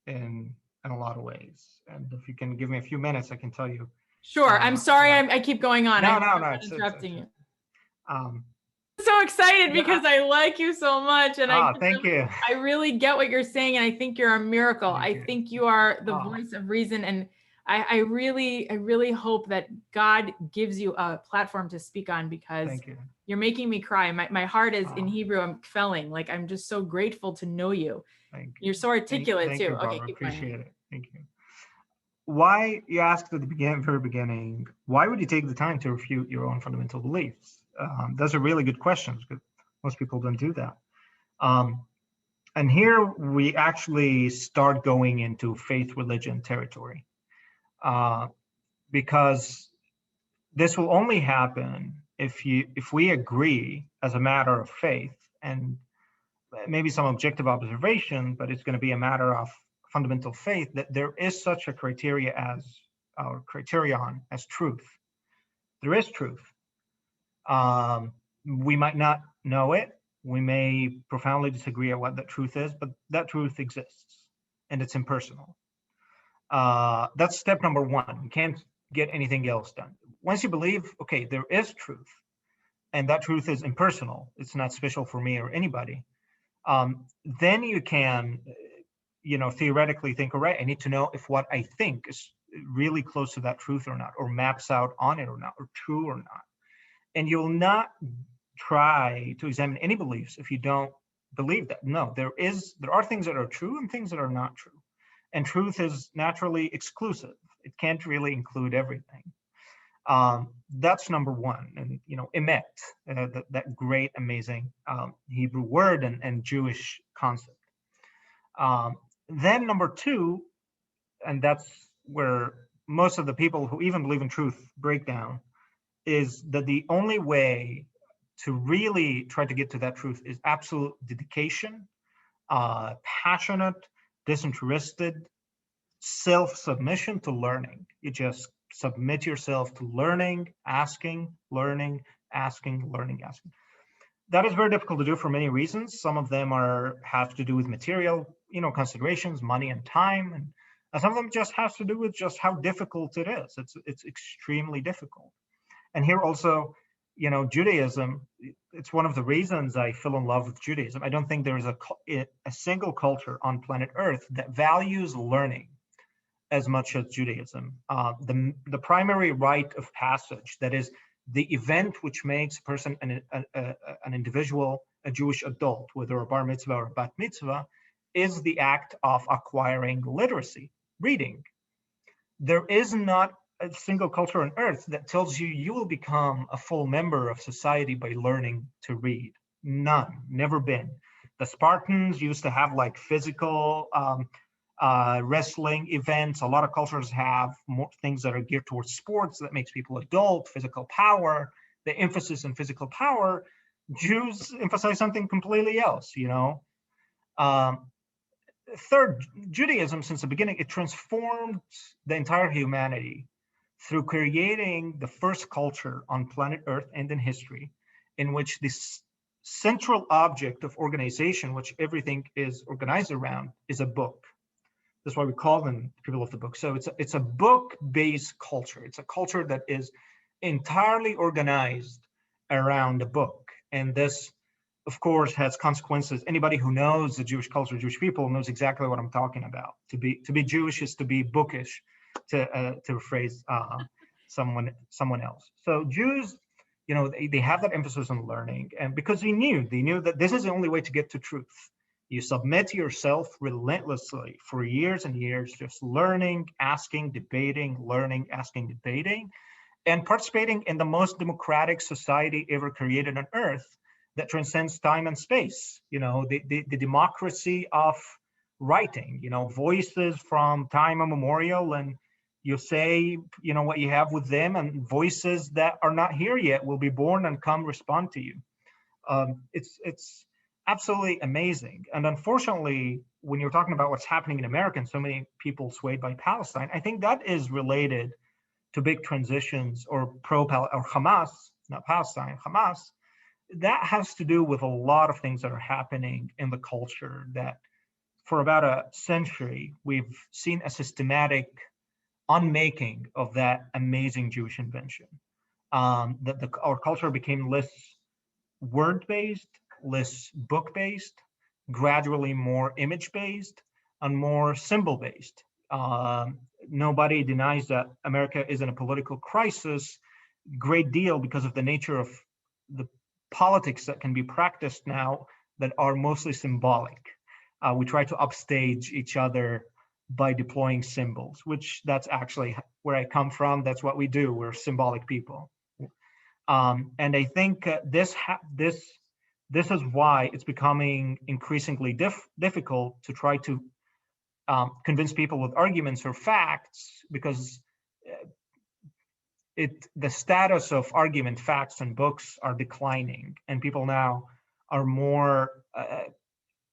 in a lot of ways. And if you can give me a few minutes, I can tell you. sure. I'm sorry. Yeah. I keep going on. No, I'm no, no. interrupting you. Um, So excited yeah, because I like you so much, and thank you. I really get what you're saying, and I think you're a miracle. Thank I you. think you are the voice of reason, and I really hope that God gives you a platform to speak on, because Thank you. you're making me cry. My heart is in Hebrew. I'm felling. Like I'm just so grateful to know you. Thank you. You're so articulate thank too. you, Okay, Barbara. keep going. Appreciate it. Thank you. Why, you asked at the very beginning, why would you take the time to refute your own fundamental beliefs? Those are really good questions, because most people don't do that. And here we actually start going into faith religion territory, because this will only happen if we agree as a matter of faith, and maybe some objective observation, but it's going to be a matter of fundamental faith, that there is such a criteria as our criterion as truth. There is truth. We might not know it. We may profoundly disagree on what that truth is, but that truth exists, and it's impersonal. That's step number one. You can't get anything else done. Once you believe, okay, there is truth, and that truth is impersonal, it's not special for me or anybody, then you can, theoretically think, all right, I need to know if what I think is really close to that truth or not, or maps out on it or not, or true or not. And you'll not try to examine any beliefs if you don't believe that. No, there are things that are true and things that are not true. And truth is naturally exclusive. It can't really include everything. That's number one. And, emet, that great, amazing Hebrew word and Jewish concept. Then number two, and that's where most of the people who even believe in truth break down, is that the only way to really try to get to that truth is absolute dedication, passionate, disinterested, self-submission to learning. You just submit yourself to learning, asking, learning, asking, learning, asking. That is very difficult to do for many reasons. Some of them have to do with material, considerations, money and time, and some of them just has to do with just how difficult it is. It's extremely difficult. And here also, Judaism, it's one of the reasons I fell in love with Judaism. I don't think there is a single culture on planet Earth that values learning as much as Judaism. The primary rite of passage, that is the event which makes a person, an individual, a Jewish adult, whether a bar mitzvah or a bat mitzvah, is the act of acquiring literacy, reading. There is not a single culture on earth that tells you will become a full member of society by learning to read. None, never been. The Spartans used to have like physical wrestling events. A lot of cultures have more things that are geared towards sports that makes people adult, physical power, the emphasis on physical power. Jews emphasize something completely else, Third, Judaism, since the beginning, it transformed the entire humanity through creating the first culture on planet Earth and in history, in which this central object of organization, which everything is organized around, is a book. That's why we call them people of the book. So it's a book-based culture. It's a culture that is entirely organized around a book. And this, of course, has consequences. Anybody who knows the Jewish culture, Jewish people, knows exactly what I'm talking about. To be Jewish is to be bookish. to phrase someone else. So Jews, they have that emphasis on learning, and because they knew that this is the only way to get to truth. You submit yourself relentlessly for years and years, just learning, asking, debating, learning, asking, debating, and participating in the most democratic society ever created on earth that transcends time and space. The democracy of writing, voices from time immemorial, and you say, what you have with them, and voices that are not here yet will be born and come respond to you. It's absolutely amazing. And unfortunately, when you're talking about what's happening in America and so many people swayed by Palestine, I think that is related to big transitions or or Hamas, not Palestine, Hamas. That has to do with a lot of things that are happening in the culture that for about a century, we've seen a systematic unmaking of that amazing Jewish invention. Our culture became less word-based, less book-based, gradually more image-based, and more symbol-based. Nobody denies that America is in a political crisis, great deal because of the nature of the politics that can be practiced now that are mostly symbolic. We try to upstage each other by deploying symbols, which that's actually where I come from. That's what we do. We're symbolic people. And I think this is why it's becoming increasingly difficult to try to convince people with arguments or facts, because the status of argument, facts, and books are declining, and people now are more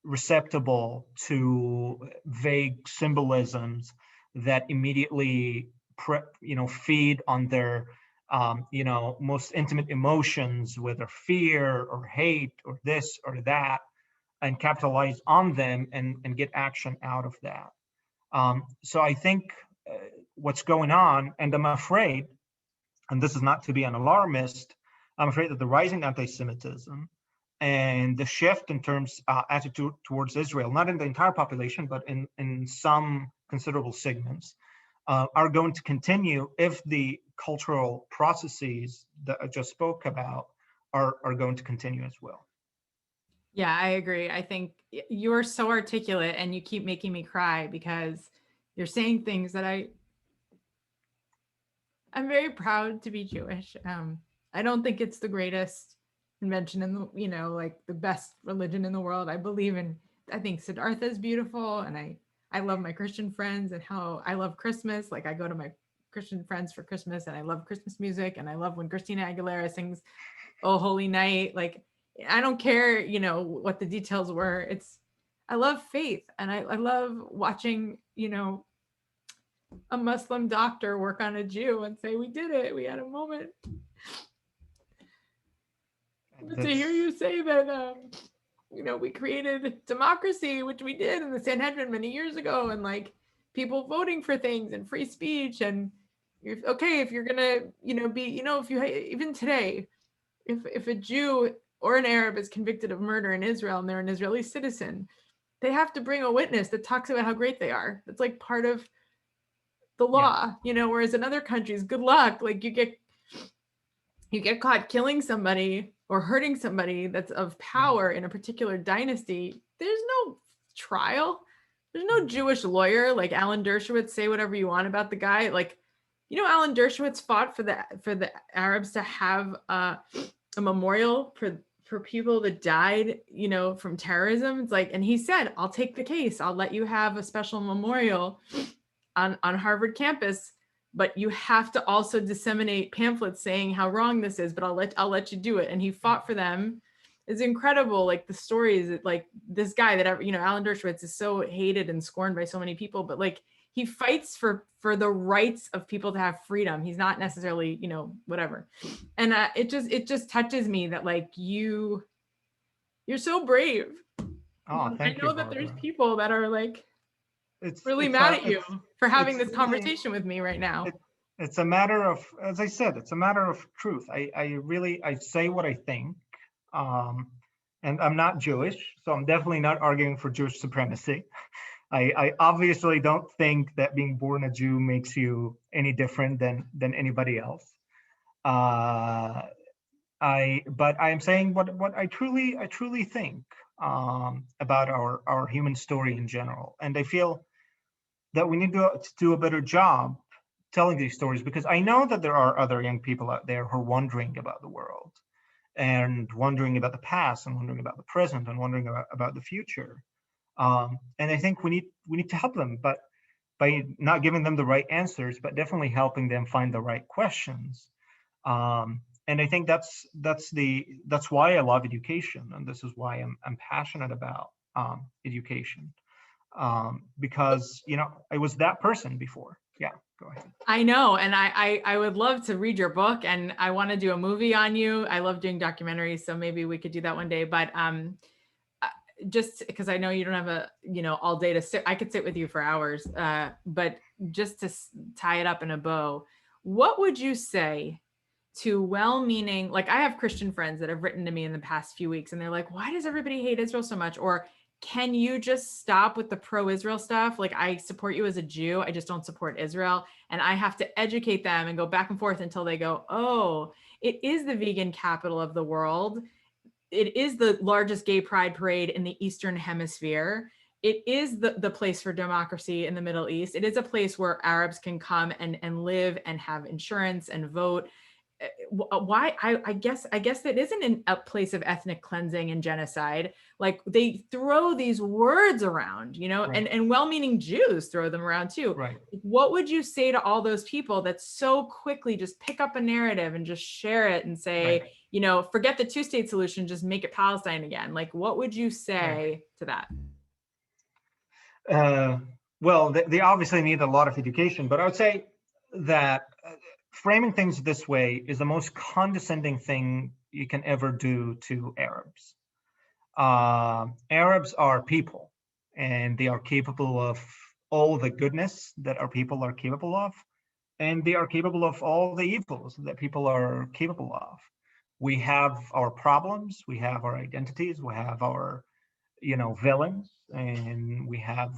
receptible to vague symbolisms that immediately feed on their most intimate emotions, whether fear or hate or this or that, and capitalize on them and get action out of that. So I think what's going on, and I'm afraid, and this is not to be an alarmist, I'm afraid that the rising anti-Semitism and the shift in terms attitude towards Israel, not in the entire population, but in some considerable segments, are going to continue if the cultural processes that I just spoke about are going to continue as well. Yeah, I agree. I think you're so articulate and you keep making me cry because you're saying things that I'm very proud to be Jewish. I don't think it's the greatest invention in the, like the best religion in the world. I think Siddhartha is beautiful, and I love my Christian friends and how I love Christmas. Like I go to my Christian friends for Christmas, and I love Christmas music, and I love when Christina Aguilera sings "Oh Holy Night." Like I don't care, what the details were. I love faith, and I love watching, a Muslim doctor work on a Jew and say, "We did it. We had a moment." But to hear you say that, we created democracy, which we did in the Sanhedrin many years ago, and like people voting for things and free speech, and if you're gonna, if you even today, if a Jew or an Arab is convicted of murder in Israel and they're an Israeli citizen, they have to bring a witness that talks about how great they are. That's like part of the law, whereas in other countries, good luck. Like you get caught killing somebody or hurting somebody that's of power in a particular dynasty, there's no trial. There's no Jewish lawyer like Alan Dershowitz. Say whatever you want about the guy. Like, Alan Dershowitz fought for the Arabs to have a memorial for people that died, from terrorism. It's like, and he said, "I'll take the case. I'll let you have a special memorial on Harvard campus, but you have to also disseminate pamphlets saying how wrong this is, but I'll let you do it." And he fought for them. It's incredible. Like the stories that like this guy that, Alan Dershowitz is so hated and scorned by so many people, but like he fights for the rights of people to have freedom. He's not necessarily, whatever. And it just touches me that like you're so brave. Oh, thank you, I know that there's people that are like, it's really mad at you for having this conversation with me right now. It's a matter of, as I said, it's a matter of truth. I say what I think, and I'm not Jewish, so I'm definitely not arguing for Jewish supremacy. I obviously don't think that being born a Jew makes you any different than anybody else. Uh, but I am saying what I truly think about our human story in general, and I feel that we need to do a better job telling these stories, because I know that there are other young people out there who are wondering about the world and wondering about the past and wondering about the present and wondering about the future. And I think we need to help them, but by not giving them the right answers, but definitely helping them find the right questions. And I think that's why I love education, and this is why I'm passionate about education, because I was that person before. Yeah, go ahead. I know, and I would love to read your book, and I want to do a movie on you. I love doing documentaries, so maybe we could do that one day. But uh, just because I know you don't have all day to sit, I could sit with you for hours. But just to tie it up in a bow, what would you say to well-meaning, like I have Christian friends that have written to me in the past few weeks, and they're like, why does everybody hate Israel so much? Or can you just stop with the pro-Israel stuff? Like, I support you as a Jew, I just don't support Israel. And I have to educate them and go back and forth until they go, oh, it is the vegan capital of the world. It is the largest gay pride parade in the Eastern Hemisphere. It is the place for democracy in the Middle East. It is a place where Arabs can come and live and have insurance and vote. Why I guess that isn't a place of ethnic cleansing and genocide. Like, they throw these words around, Right, and well-meaning Jews throw them around too. right, What would you say to all those people that so quickly just pick up a narrative and just share it and right, say, forget the two-state solution, just make it Palestine again? Like, what would you right. say to that? Uh, well, they obviously need a lot of education, but I would say that framing things this way is the most condescending thing you can ever do to Arabs. Arabs are people, and they are capable of all the goodness that our people are capable of, and they are capable of all the evils that people are capable of. We have our problems, we have our identities, we have our villains, and we have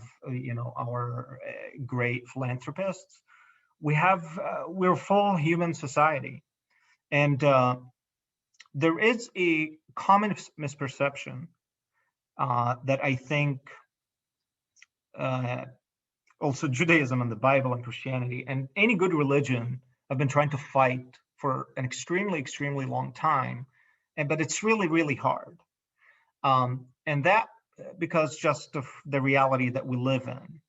our great philanthropists. We're full human society, and there is a common misperception that I think uh, also Judaism and the Bible and Christianity and any good religion have been trying to fight for an extremely, extremely long time, but it's really, really hard. And that because just of the reality that we live in.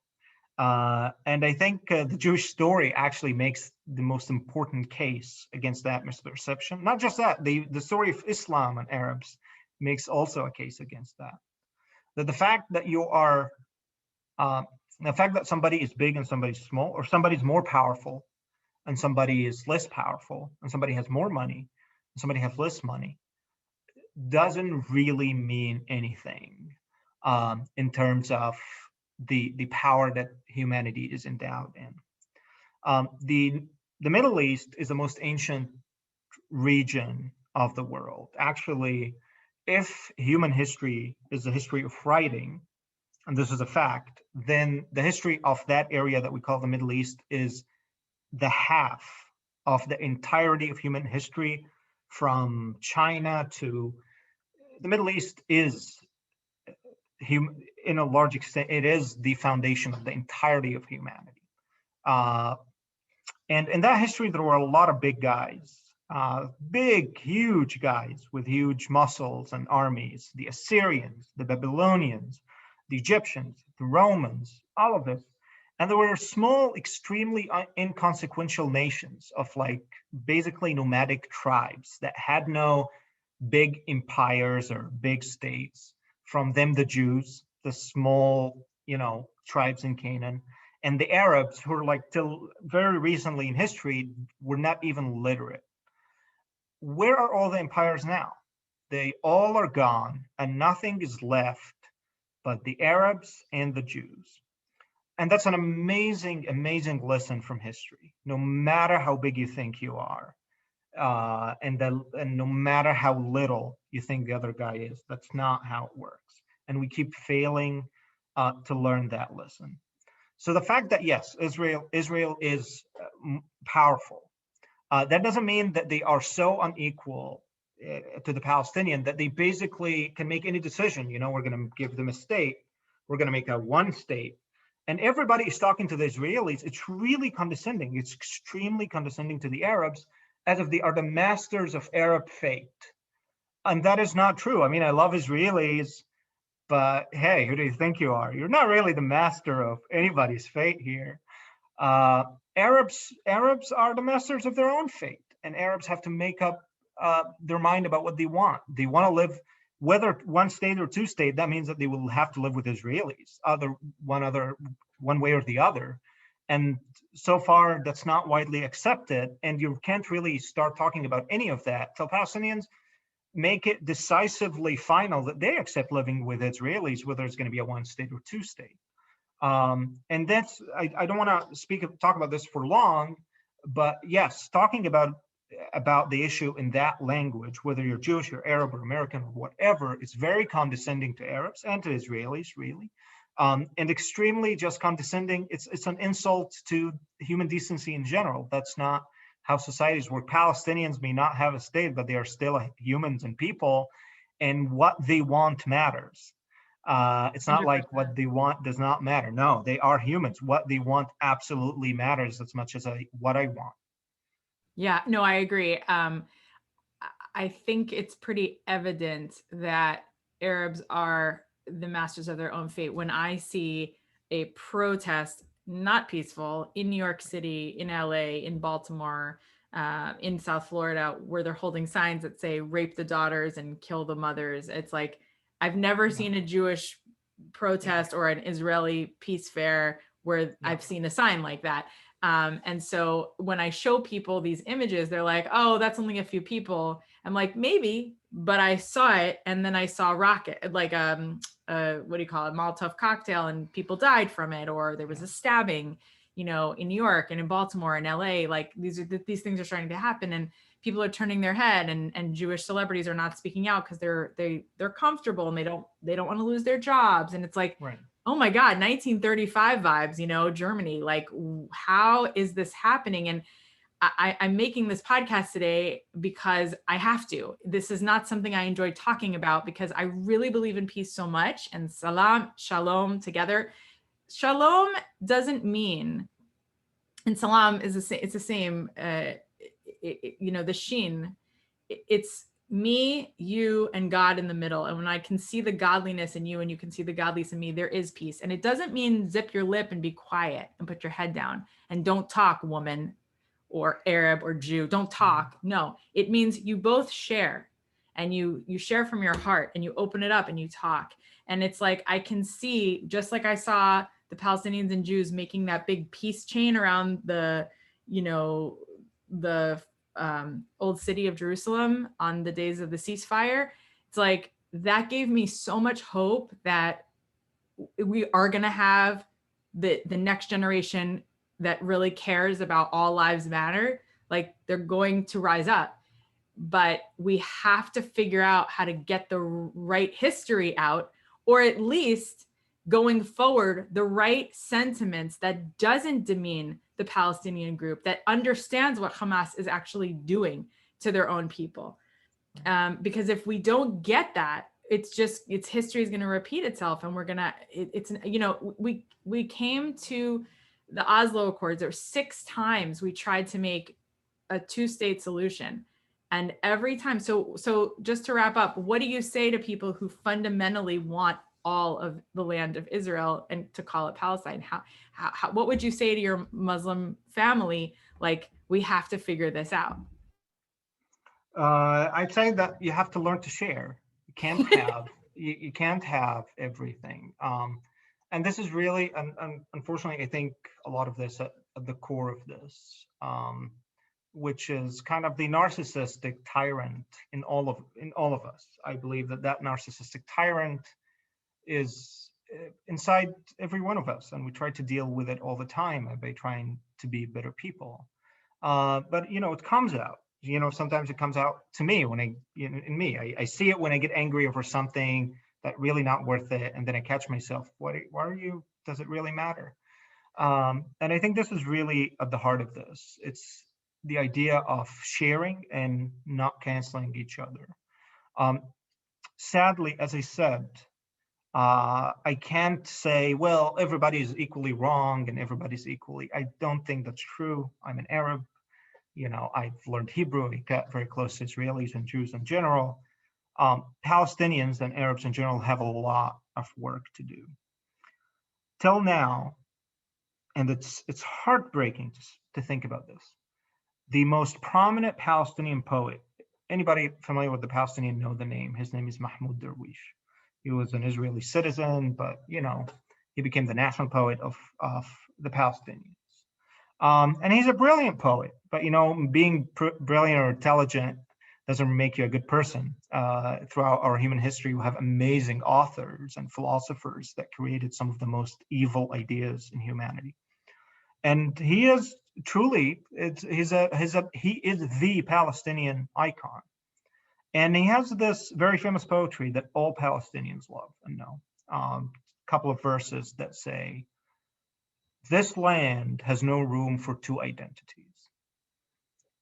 And I think the Jewish story actually makes the most important case against that misperception. Not just that, the story of Islam and Arabs makes also a case against that. That uh, the fact that somebody is big and somebody's small, or somebody's more powerful and somebody is less powerful, and somebody has more money and somebody has less money, doesn't really mean anything in terms of the power that humanity is endowed in. The Middle East is the most ancient region of the world. Actually, if human history is the history of writing, and this is a fact, then the history of that area that we call the Middle East is the half of the entirety of human history, from China to the Middle East is in a large extent, it is the foundation of the entirety of humanity. Uh, and in that history, there were a lot of big guys, big, huge guys with huge muscles and armies, the Assyrians, the Babylonians, the Egyptians, the Romans, all of this. And there were small, extremely inconsequential nations of like basically nomadic tribes that had no big empires or big states. From them, the Jews, the small, tribes in Canaan, and the Arabs, who were like till very recently in history, were not even literate. Where are all the empires now? They all are gone, and nothing is left but the Arabs and the Jews. And that's an amazing, amazing lesson from history. No matter how big you think you are, and no matter how little you think the other guy is, that's not how it works. And we keep failing to learn that lesson. So the fact that yes, Israel is powerful, that doesn't mean that they are so unequal to the Palestinian that they basically can make any decision. We're going to give them a state. We're going to make a one state. And everybody is talking to the Israelis. It's really condescending. It's extremely condescending to the Arabs, as if they are the masters of Arab fate. And that is not true. I mean, I love Israelis, but hey, who do you think you are? You're not really the master of anybody's fate here. Uh, Arabs are the masters of their own fate, and Arabs have to make up their mind about what they want. They want to live, whether one state or two state. That means that they will have to live with Israelis, one way or the other. And so far, that's not widely accepted, and you can't really start talking about any of that till Palestinians make it decisively final that they accept living with Israelis, whether it's going to be a one state or two state. And that's, I don't want to talk about this for long, but yes, talking about the issue in that language, whether you're Jewish or Arab or American or whatever, it's very condescending to Arabs and to Israelis, really, and extremely just condescending. It's an insult to human decency in general. That's not how societies work. Palestinians may not have a state, but they are still humans and people, and what they want matters. It's not 100%. like what they want does not matter. No, they are humans. What they want absolutely matters as much as what I want. Yeah, no, I agree. I think it's pretty evident that Arabs are the masters of their own fate. When I see a protest, not peaceful, in New York City, in LA, in Baltimore, in South Florida, where they're holding signs that say rape the daughters and kill the mothers, it's like, I've never seen a Jewish protest or an Israeli peace fair where I've seen a sign like that. And so when I show people these images, they're like, oh, that's only a few people. I'm like, maybe, but I saw it. And then I saw rocket, like, what do you call it? Molotov cocktail, and people died from it. Or there was a stabbing, in New York and in Baltimore and LA. Like these things are starting to happen, and people are turning their head, and Jewish celebrities are not speaking out because they're comfortable, and they don't want to lose their jobs. And it's like, right. Oh my God, 1935 vibes, Germany. Like, how is this happening? And I'm making this podcast today because I have to. This is not something I enjoy talking about, because I really believe in peace so much, and shalom together. Shalom doesn't mean, and salam is it's the same, the shin, it's me, you, and God in the middle. And when I can see the godliness in you and you can see the godliness in me, there is peace. And it doesn't mean zip your lip and be quiet and put your head down and don't talk, woman or Arab or Jew. Don't talk. No, it means you both share, and you share from your heart, and you open it up and you talk. And it's like, I can see, just like I saw the Palestinians and Jews making that big peace chain around the old city of Jerusalem on the days of the ceasefire. It's like, that gave me so much hope that we are going to have the next generation that really cares about all lives matter. Like, they're going to rise up, but we have to figure out how to get the right history out, or at least going forward, the right sentiments that doesn't demean the Palestinian group, that understands what Hamas is actually doing to their own people. Because if we don't get that, its history is going to repeat itself, and we're going to, we came to the Oslo Accords. There were 6 times we tried to make a 2-state solution. And every time, so just to wrap up, what do you say to people who fundamentally want all of the land of Israel and to call it Palestine? How what would you say to your Muslim family? Like, we have to figure this out. I'd say that you have to learn to share. You can't have you can't have everything. And this is really, unfortunately, I think a lot of this at the core of this, which is kind of the narcissistic tyrant in all of us. I believe that narcissistic tyrant is inside every one of us, and we try to deal with it all the time by trying to be better people. But it comes out. Sometimes it comes out to me when I see it when I get angry over something that really not worth it. And then I catch myself, why are you, does it really matter? And I think this is really at the heart of this. It's the idea of sharing and not canceling each other. Um, Sadly, as I said, I can't say, well, everybody is equally wrong and everybody's equally. I don't think that's true. I'm an Arab. I've learned Hebrew. I got very close to Israelis and Jews in general. Palestinians and Arabs in general have a lot of work to do. Till now, and it's heartbreaking to think about this. The most prominent Palestinian poet, anybody familiar with the Palestinian know the name. His name is Mahmoud Darwish. He was an Israeli citizen, but he became the national poet of the Palestinians. And he's a brilliant poet, but being brilliant or intelligent doesn't make you a good person. Throughout our human history, we have amazing authors and philosophers that created some of the most evil ideas in humanity. And he is truly, he is the Palestinian icon. And he has this very famous poetry that all Palestinians love and know. A couple of verses that say, "This land has no room for two identities.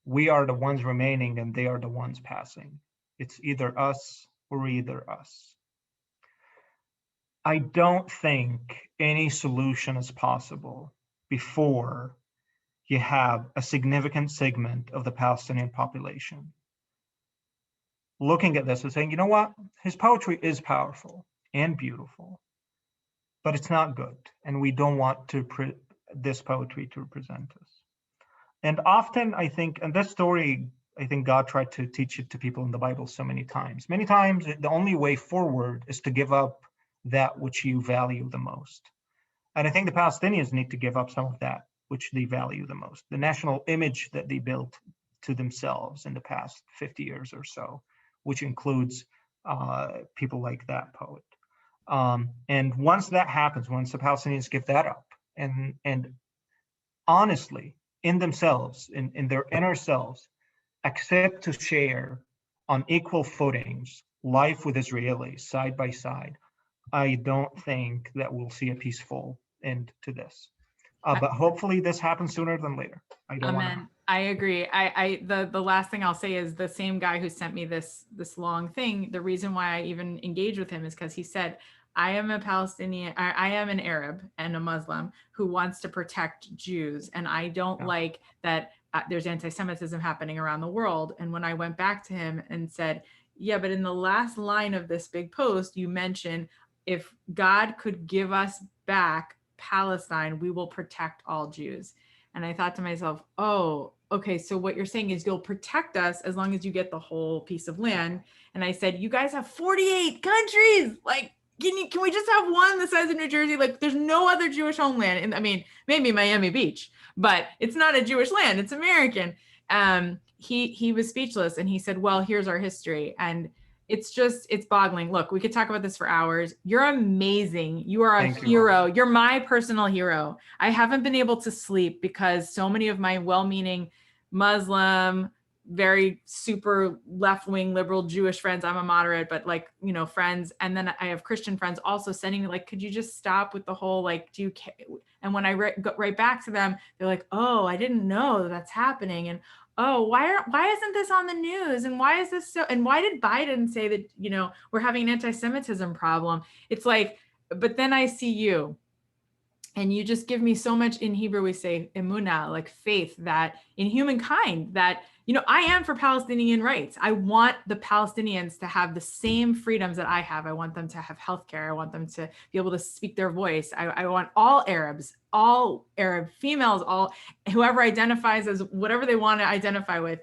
We are the ones remaining and they are the ones passing. It's either us or either us." I don't think any solution is possible before you have a significant segment of the Palestinian population looking at this and saying, you know what, his poetry is powerful and beautiful, but it's not good. And we don't want this poetry to represent us. And often I think, and this story, I think God tried to teach it to people in the Bible so many times. Many times the only way forward is to give up that which you value the most. And I think the Palestinians need to give up some of that which they value the most, the national image that they built to themselves in the past 50 years or so, which includes people like that poet. And once that happens, once the Palestinians give that up and honestly, in themselves, in their inner selves, accept to share on equal footings life with Israelis side by side, I don't think that we'll see a peaceful end to this. But hopefully this happens sooner than later. I don't want to. I agree. The last thing I'll say is the same guy who sent me this long thing. The reason why I even engaged with him is because he said, I am a Palestinian, I am an Arab and a Muslim who wants to protect Jews. And I don't like that there's anti-Semitism happening around the world. And when I went back to him and said, yeah, but in the last line of this big post, you mentioned, if God could give us back Palestine, we will protect all Jews. And I thought to myself, oh, okay, so what you're saying is you'll protect us as long as you get the whole piece of land. And I said, you guys have 48 countries. Like, can we just have one the size of New Jersey? Like, there's no other Jewish homeland. And I mean, maybe Miami Beach, but it's not a Jewish land. It's American. He was speechless and he said, well, here's our history. And it's boggling. Look, we could talk about this for hours. You're amazing. You are a hero. You're my personal hero. I haven't been able to sleep because so many of my well-meaning Muslim, very super left-wing liberal Jewish friends, I'm a moderate, but friends. And then I have Christian friends also sending me like, could you just stop with the whole, like, do you care? And when I write back to them, they're like, oh, I didn't know that's happening. And oh, why isn't this on the news? And why is this so, and why did Biden say that, we're having an anti-Semitism problem? It's like, but then I see you and you just give me so much. In Hebrew, we say emunah, like faith, that in humankind, that, I am for Palestinian rights. I want the Palestinians to have the same freedoms that I have. I want them to have healthcare. I want them to be able to speak their voice. I want all Arabs, all Arab females, all whoever identifies as whatever they want to identify with.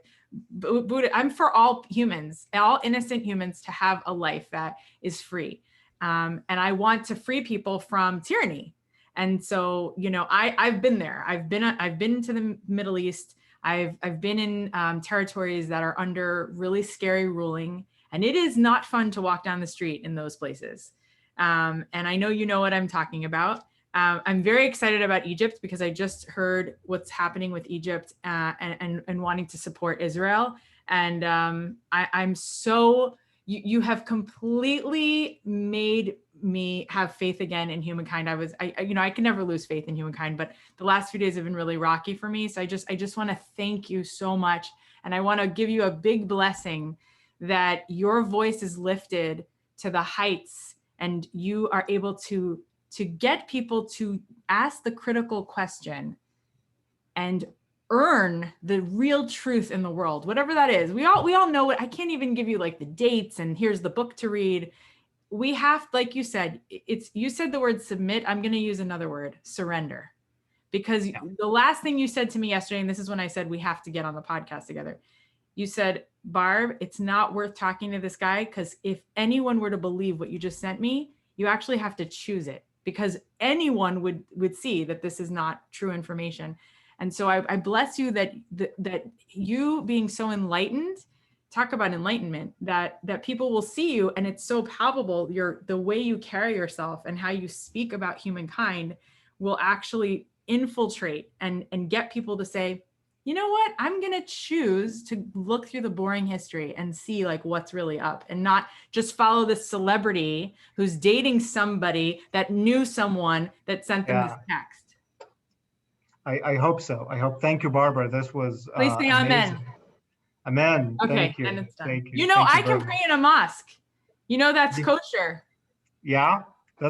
Buddha, I'm for all humans, all innocent humans, to have a life that is free. And I want to free people from tyranny. And so, I've been there. I've been to the Middle East. I've been in territories that are under really scary ruling, and it is not fun to walk down the street in those places. And I know you know what I'm talking about. I'm very excited about Egypt because I just heard what's happening with Egypt and wanting to support Israel. And I'm so, you have completely made me have faith again in humankind. I can never lose faith in humankind, but the last few days have been really rocky for me. So I just want to thank you so much. And I want to give you a big blessing that your voice is lifted to the heights and you are able to get people to ask the critical question and earn the real truth in the world, whatever that is. We all know it. I can't even give you like the dates and here's the book to read. We have, like you said, you said the word submit. I'm going to use another word, surrender, because the last thing you said to me yesterday, and this is when I said we have to get on the podcast together. You said, Barb, it's not worth talking to this guy because if anyone were to believe what you just sent me, you actually have to choose it because anyone would see that this is not true information. And so I bless you that you being so enlightened, talk about enlightenment, that people will see you and it's so palpable. The way you carry yourself and how you speak about humankind will actually infiltrate and get people to say, you know what, I'm going to choose to look through the boring history and see like what's really up and not just follow this celebrity who's dating somebody that knew someone that sent them this text. I hope so. Thank you, Barbara. This was Please say amazing. amen. Amen. Okay, Thank you. and it's done. Thank you. You know, Thank you I can pray much. in a mosque. You know, that's kosher. Yeah.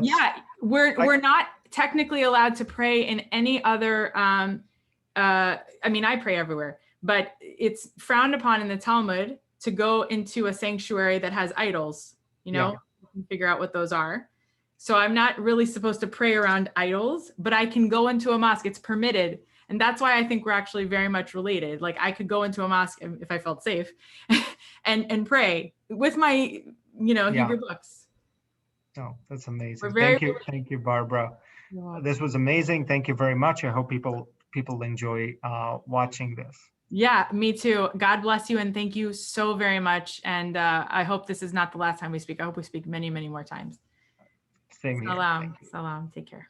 Yeah, we're not technically allowed to pray in any other. I mean, I pray everywhere, but it's frowned upon in the Talmud to go into a sanctuary that has idols. You know, you can figure out what those are. So I'm not really supposed to pray around idols, but I can go into a mosque. It's permitted. And that's why I think we're actually very much related. Like I could go into a mosque if I felt safe and pray with my, Hebrew books. Oh, that's amazing. Thank you. Thank you, Barbara. This was amazing. Thank you very much. I hope people enjoy watching this. Yeah, me too. God bless you. And thank you so very much. And I hope this is not the last time we speak. I hope we speak many, many more times. Same here. Salam. Salam. Take care.